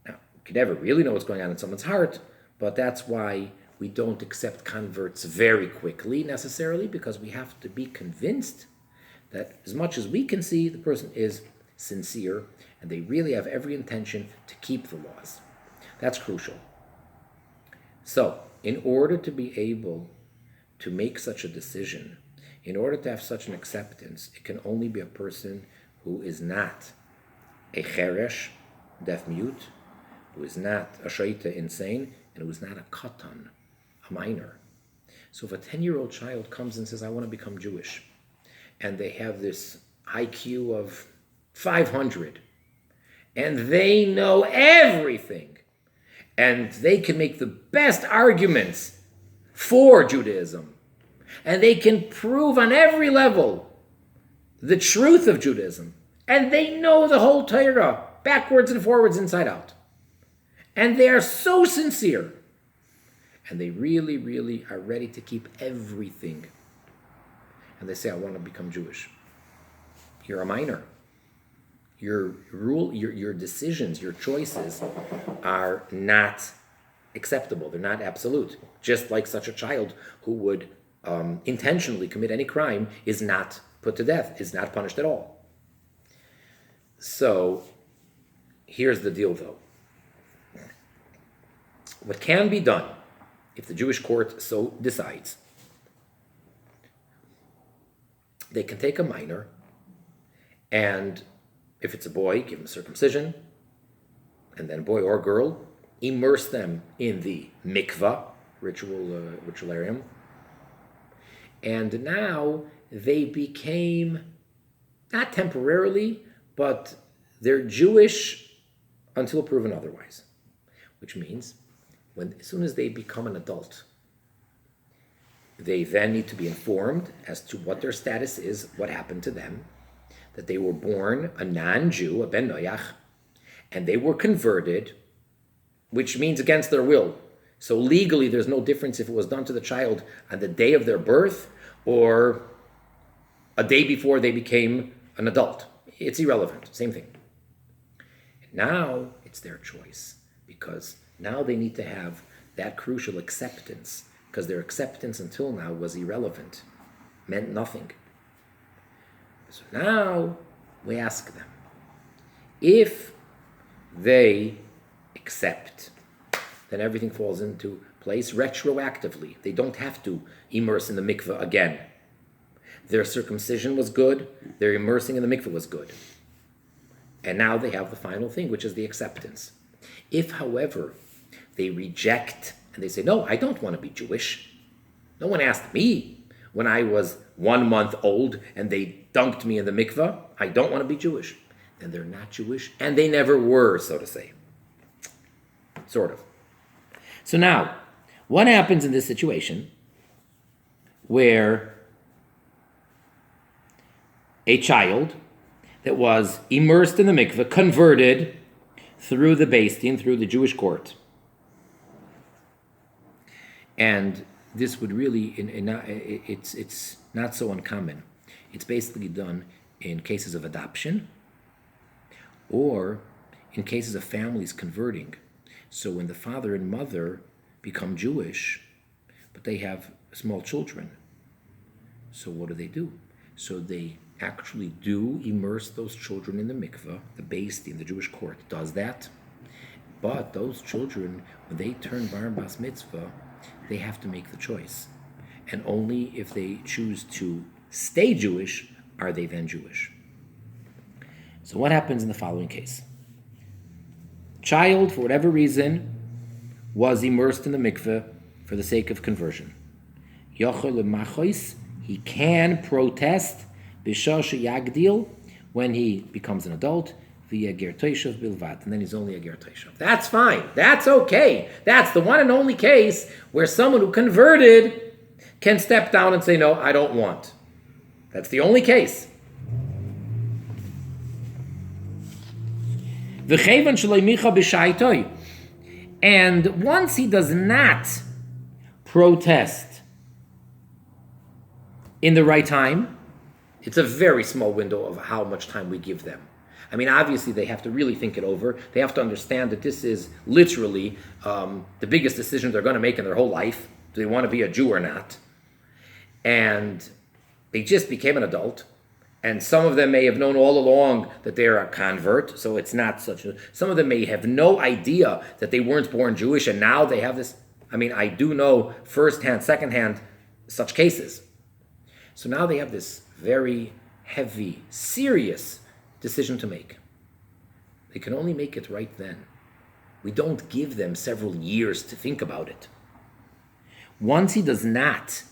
Speaker 1: Now, you can never really know what's going on in someone's heart, but that's why we don't accept converts very quickly necessarily, because we have to be convinced that as much as we can see, the person is sincere and they really have every intention to keep the laws. That's crucial. So, in order to be able to make such a decision, in order to have such an acceptance, it can only be a person who is not a cheresh, deaf mute, who is not a shaita, insane, and who is not a katan, a minor. So if a 10-year-old child comes and says, I want to become Jewish, and they have this IQ of 500, and they know everything, and they can make the best arguments for Judaism, and they can prove on every level the truth of Judaism, and they know the whole Torah, backwards and forwards, inside out. And they are so sincere, and they really, really are ready to keep everything. And they say, I want to become Jewish. You're a minor. Your rule, your decisions, your choices are not acceptable. They're not absolute. Just like such a child who would intentionally commit any crime is not put to death, is not punished at all. So here's the deal, though. What can be done, if the Jewish court so decides, they can take a minor, and if it's a boy, give him circumcision, and then boy or girl, immerse them in the mikvah, ritualarium, and now they became, not temporarily, but they're Jewish until proven otherwise, which means as soon as they become an adult, they then need to be informed as to what their status is, what happened to them. that they were born a non-Jew, a ben noyach, and they were converted, which means against their will. So legally, there's no difference if it was done to the child on the day of their birth or a day before they became an adult. It's irrelevant, same thing. Now it's their choice, because now they need to have that crucial acceptance, because their acceptance until now was irrelevant, meant nothing. So now we ask them, if they accept, then everything falls into place retroactively. They don't have to immerse in the mikveh again. Their circumcision was good, their immersing in the mikveh was good. And now they have the final thing, which is the acceptance. If, however, they reject and they say, no, I don't want to be Jewish. No one asked me when I was 1 month old and they dunked me in the mikveh. I don't want to be Jewish. Then they're not Jewish, and they never were, so to say. Sort of. So now, what happens in this situation where a child that was immersed in the mikveh, converted through the Beis Din, through the Jewish court, and this would really, it's not so uncommon. It's basically done in cases of adoption or in cases of families converting. So when the father and mother become Jewish, but they have small children, so what do? So they actually do immerse those children in the mikveh. The Beis Din, the Jewish court, does that. But those children, when they turn bar and bas mitzvah, they have to make the choice. And only if they choose to stay Jewish are they then Jewish. So what happens in the following case? Child, for whatever reason, was immersed in the mikveh for the sake of conversion. He can protest b'shah sheyagdil, when he becomes an adult, via ger toshav bilvat, and then he's only a ger toshav. That's fine. That's okay. That's the one and only case where someone who converted can step down and say, no, I don't want. That's the only case. And once he does not protest in the right time, it's a very small window of how much time we give them. I mean, obviously, they have to really think it over. They have to understand that this is literally the biggest decision they're going to make in their whole life. Do they want to be a Jew or not? And they just became an adult. And some of them may have known all along that they're a convert, so it's not such a... Some of them may have no idea that they weren't born Jewish, and now they have this... I mean, I do know firsthand, secondhand, such cases. So now they have this very heavy, serious decision to make. They can only make it right then. We don't give them several years to think about it. Once he does not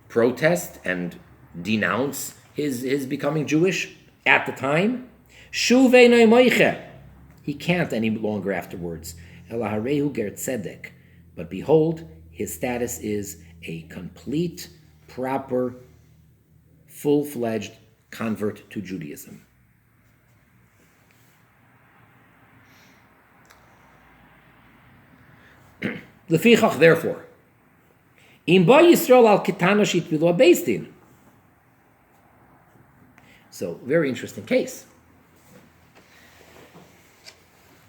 Speaker 1: protest and denounce his becoming Jewish at the time, he can't any longer afterwards. But behold, his status is a complete, proper, full-fledged convert to Judaism. Lefichach, therefore, im ba Yisrael al ketana shitvilu Beis Din. So, very interesting case.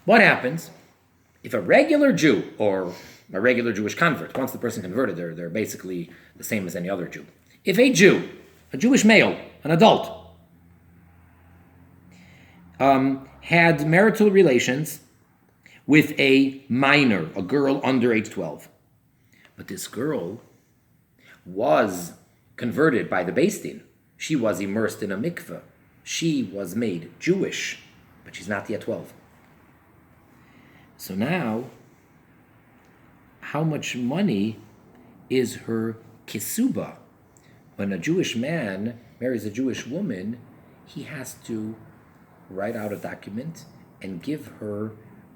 Speaker 1: What happens if a regular Jew or a regular Jewish convert, once the person converted, they're basically the same as any other Jew. If a Jew, a Jewish male, an adult, had marital relations with a minor, a girl under age 12, but this girl was converted by the Beis Din. She was immersed in a mikveh. She was made Jewish, but she's not yet 12. So now, how much money is her kisuba? When a Jewish man marries a Jewish woman, he has to write out a document and give her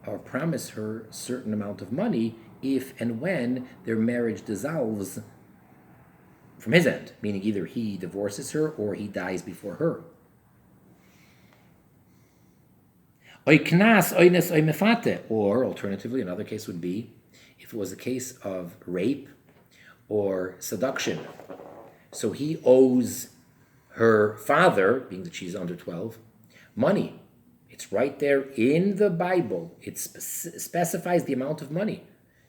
Speaker 1: or promise her a certain amount of money if and when their marriage dissolves from his end, meaning either he divorces her or he dies before her. Oy knas, oynes, oy mefate. Or, alternatively, another case would be if it was a case of rape or seduction. So he owes her father, being that she's under 12, money. It's right there in the Bible. It specifies the amount of money.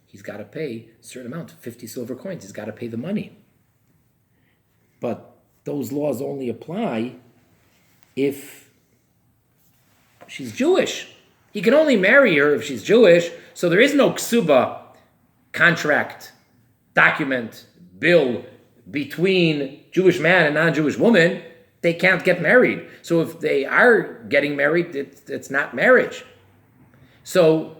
Speaker 1: He's got to pay a certain amount, 50 silver coins. He's got to pay the money. But those laws only apply if she's Jewish. He can only marry her if she's Jewish, so there is no ksuba, contract, document, bill between Jewish man and non-Jewish woman. They can't get married. So if they are getting married, it's not marriage. So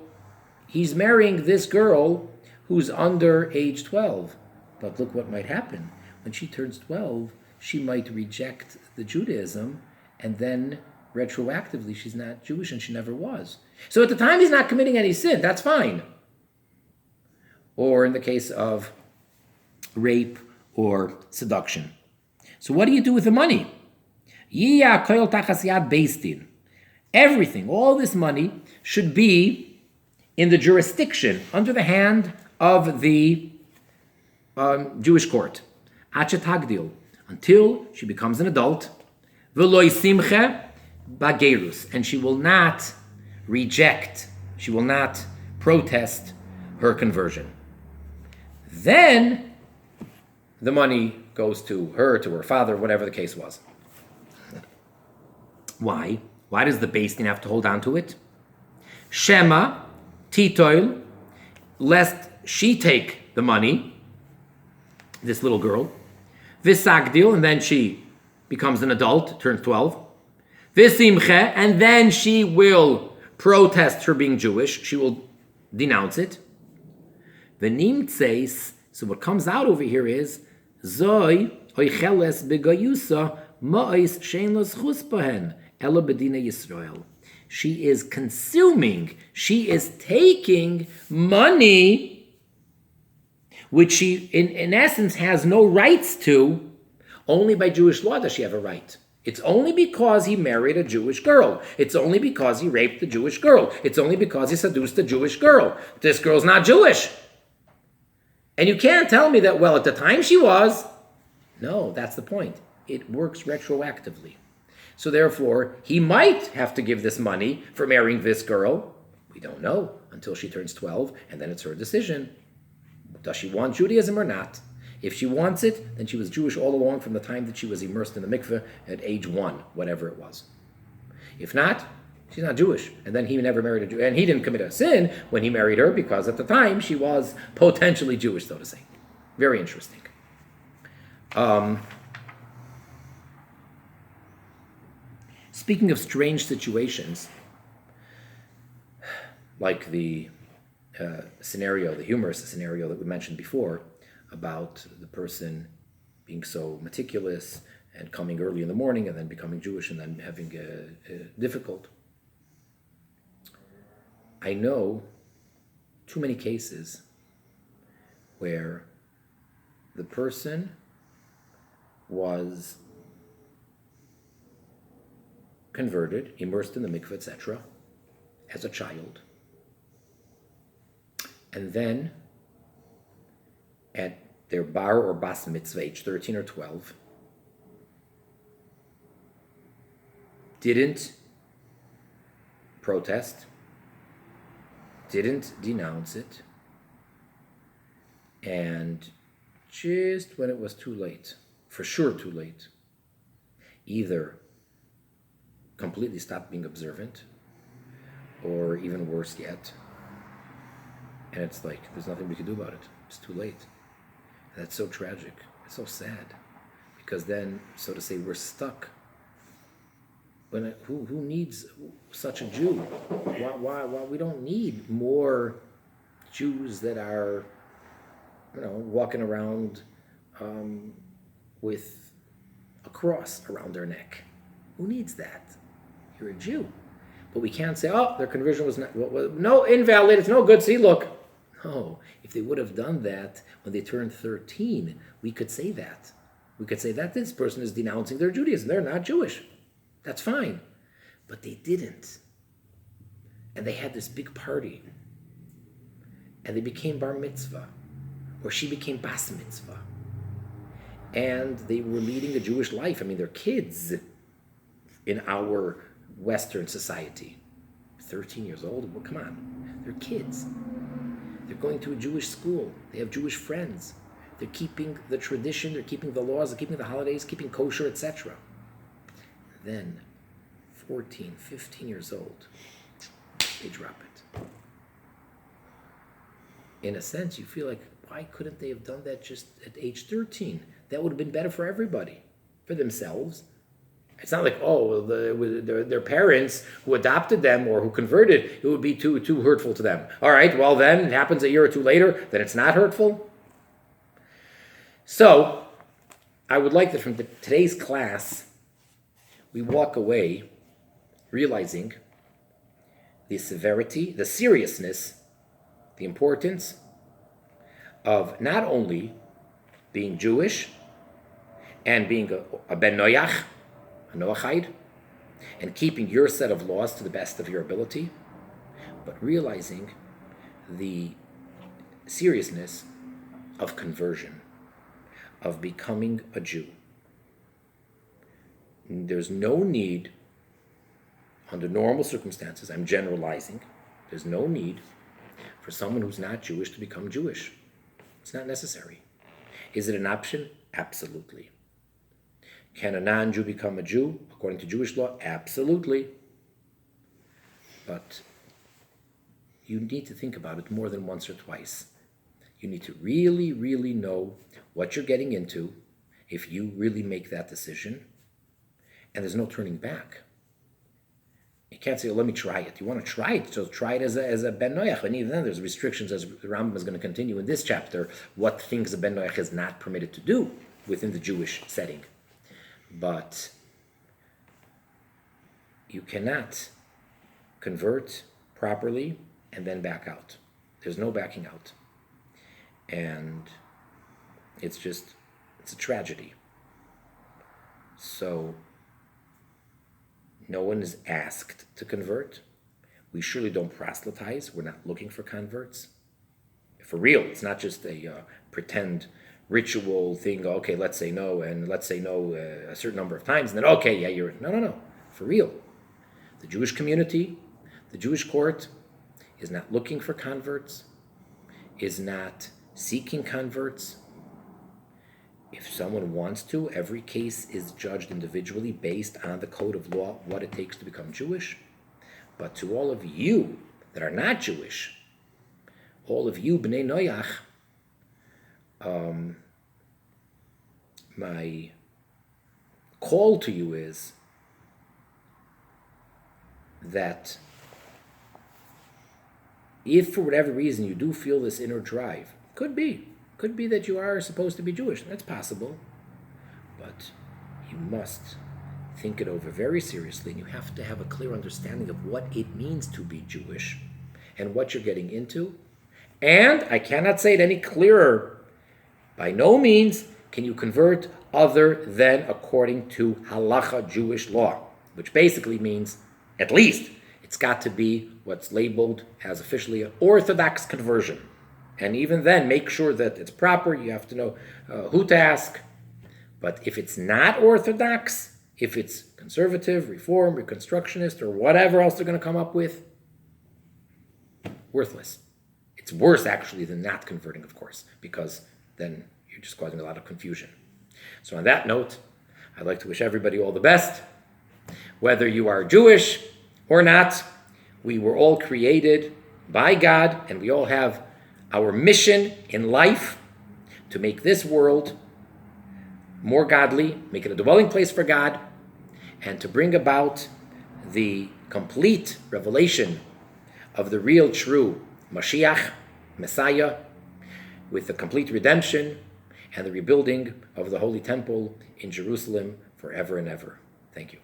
Speaker 1: he's marrying this girl who's under age 12. But look what might happen. When she turns 12, she might reject the Judaism, and then retroactively she's not Jewish and she never was. So at the time he's not committing any sin, that's fine. Or in the case of rape or seduction. So what do you do with the money? Everything, all this money should be in the jurisdiction, under the hand of the Jewish court. Until she becomes an adult. And she will not reject, she will not protest her conversion. Then the money goes to her, to her father, whatever the case was. Why? Why does the Beis Din have to hold on to it? Shema, titoil, lest she take the money, this little girl, visagdil, and then she becomes an adult, turns 12, visimche, and then she will protest her being Jewish, she will denounce it. Venimtseis, so what comes out over here is, zoi oicheles begayusa ma'is shein los chus bahen ela bedina Yisrael. She is consuming, she is taking money which she, in essence, has no rights to. Only by Jewish law does she have a right. It's only because he married a Jewish girl. It's only because he raped a Jewish girl. It's only because he seduced a Jewish girl. This girl's not Jewish. And you can't tell me that, well, at the time she was. No, that's the point. It works retroactively. So therefore, he might have to give this money for marrying this girl. We don't know until she turns 12, and then it's her decision. Does she want Judaism or not? If she wants it, then she was Jewish all along from the time that she was immersed in the mikveh at age 1, whatever it was. If not, she's not Jewish. And then he never married a Jew. And he didn't commit a sin when he married her because at the time she was potentially Jewish, so to say. Very interesting. Speaking of strange situations, like the scenario, the humorous scenario that we mentioned before, about the person being so meticulous and coming early in the morning and then becoming Jewish and then having difficult. I know too many cases where the person was converted, immersed in the mikveh, etc., as a child, and then at their bar or bas mitzvah, age 13 or 12, didn't protest, didn't denounce it, and just when it was too late, for sure too late, either completely stopped being observant, or even worse yet, and it's like, there's nothing we can do about it. It's too late. And that's so tragic. It's so sad. Because then, so to say, we're stuck. When who needs such a Jew? Why we don't need more Jews that are, walking around with a cross around their neck. Who needs that? You're a Jew. But we can't say, their conversion was not, no, invalid, it's no good, see, look. No, if they would have done that when they turned 13, we could say that. We could say that this person is denouncing their Judaism. They're not Jewish. That's fine. But they didn't. and they had this big party, and they became bar mitzvah, or she became bas mitzvah, and they were leading a Jewish life. I mean, they're kids in our Western society. 13 years old? Well, come on. They're kids. They're going to a Jewish school. They have Jewish friends. They're keeping the tradition, they're keeping the laws, they're keeping the holidays, keeping kosher, etc. Then, 14, 15 years old, they drop it. In a sense, you feel like, why couldn't they have done that just at age 13? That would have been better for everybody, for themselves. It's not like, oh, their parents who adopted them or who converted, it would be too hurtful to them. All right, well then, it happens a year or two later, then it's not hurtful. So, I would like that from today's class, we walk away realizing the severity, the seriousness, the importance of not only being Jewish and being a ben noyach, a Noahide, and keeping your set of laws to the best of your ability, but realizing the seriousness of conversion, of becoming a Jew. There's no need, under normal circumstances, I'm generalizing, there's no need for someone who's not Jewish to become Jewish. It's not necessary. Is it an option? Absolutely. Can a non-Jew become a Jew according to Jewish law? Absolutely. But you need to think about it more than once or twice. You need to really, really know what you're getting into if you really make that decision. And there's no turning back. You can't say, oh, let me try it. You want to try it, so try it as a ben noyach. And even then, there's restrictions, as the Rambam is going to continue in this chapter, what things a ben noyach is not permitted to do within the Jewish setting. But you cannot convert properly and then back out. There's no backing out. And it's a tragedy. So, no one is asked to convert. We surely don't proselytize. We're not looking for converts. For real, it's not just a pretend ritual thing. Okay, let's say no, and let's say no a certain number of times, and then, okay, yeah, you're in. No. For real. The Jewish community, the Jewish court, is not looking for converts, is not seeking converts. If someone wants to, every case is judged individually based on the code of law, what it takes to become Jewish. But to all of you that are not Jewish, all of you b'nei noyach, my call to you is that if for whatever reason you do feel this inner drive, could be that you are supposed to be Jewish. That's possible. But you must think it over very seriously, and you have to have a clear understanding of what it means to be Jewish and what you're getting into. And I cannot say it any clearer. By no means can you convert other than according to halacha Jewish law, which basically means, at least, it's got to be what's labeled as officially an Orthodox conversion. And even then, make sure that it's proper. You have to know who to ask. But if it's not Orthodox, if it's conservative, Reform, Reconstructionist, or whatever else they're going to come up with, worthless. It's worse, actually, than not converting, of course, because then you're just causing a lot of confusion. So on that note, I'd like to wish everybody all the best. Whether you are Jewish or not, we were all created by God, and we all have our mission in life to make this world more godly, make it a dwelling place for God, and to bring about the complete revelation of the real, true Mashiach, Messiah, with the complete redemption and the rebuilding of the Holy Temple in Jerusalem forever and ever. Thank you.